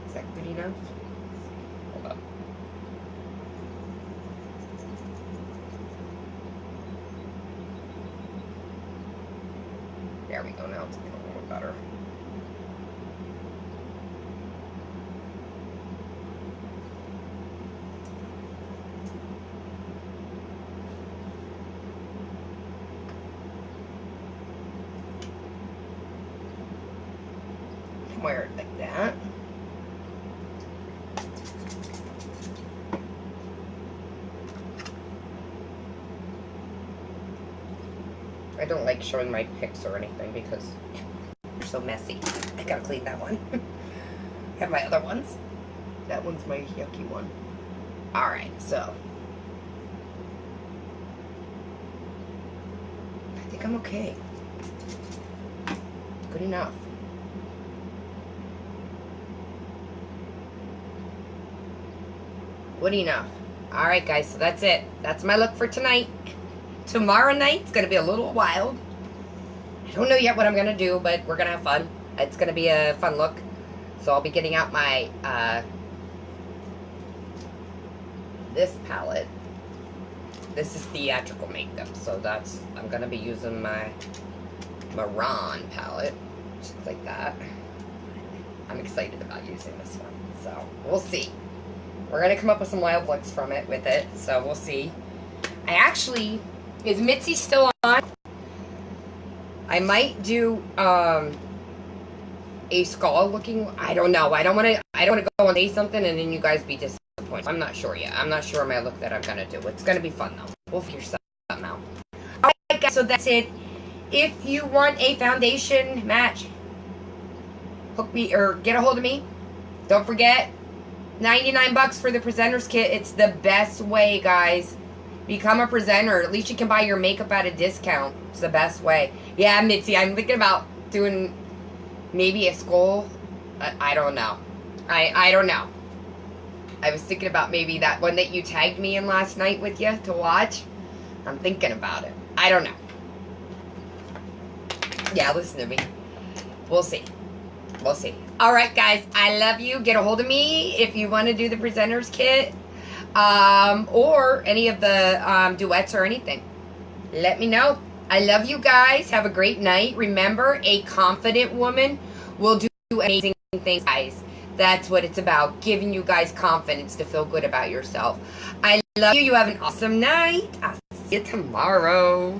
Is that good enough? Hold up. There we go. Now it's getting a little better. Wear it like that. I don't like showing my pics or anything because they're so messy. I gotta clean that one. I have my other ones. That one's my yucky one. Alright, so. I think I'm okay. Good enough. Good enough. Alright, guys, so that's it. That's my look for tonight. Tomorrow night's going to be a little wild. I don't know yet what I'm going to do, but we're going to have fun. It's going to be a fun look. So I'll be getting out my, this palette. This is theatrical makeup. So I'm going to be using my Maran palette. Just like that. I'm excited about using this one. So we'll see. We're going to come up with some wild looks from it with it. So we'll see. I actually... Is Mitzi still on? I might do a skull looking. I don't know. I don't want to go and say something and then you guys be disappointed. I'm not sure yet. I'm not sure my look that I'm gonna do. It's gonna be fun though. We'll figure something out. Alright guys, so that's it. If you want a foundation match, hook me or get a hold of me. Don't forget, $99 for the presenter's kit. It's the best way, guys. Become a presenter. At least you can buy your makeup at a discount. It's the best way. Yeah, Mitzi, I'm thinking about doing maybe a skull. I don't know. I don't know. I was thinking about maybe that one that you tagged me in last night with you to watch. I'm thinking about it. I don't know. Yeah, listen to me. We'll see. We'll see. Alright, guys. I love you. Get a hold of me if you want to do the presenter's kit. Or any of the duets or anything. Let me know. I love you guys. Have a great night. Remember, a confident woman will do amazing things, guys. That's what it's about. Giving you guys confidence to feel good about yourself. I love you. You have an awesome night. I'll see you tomorrow.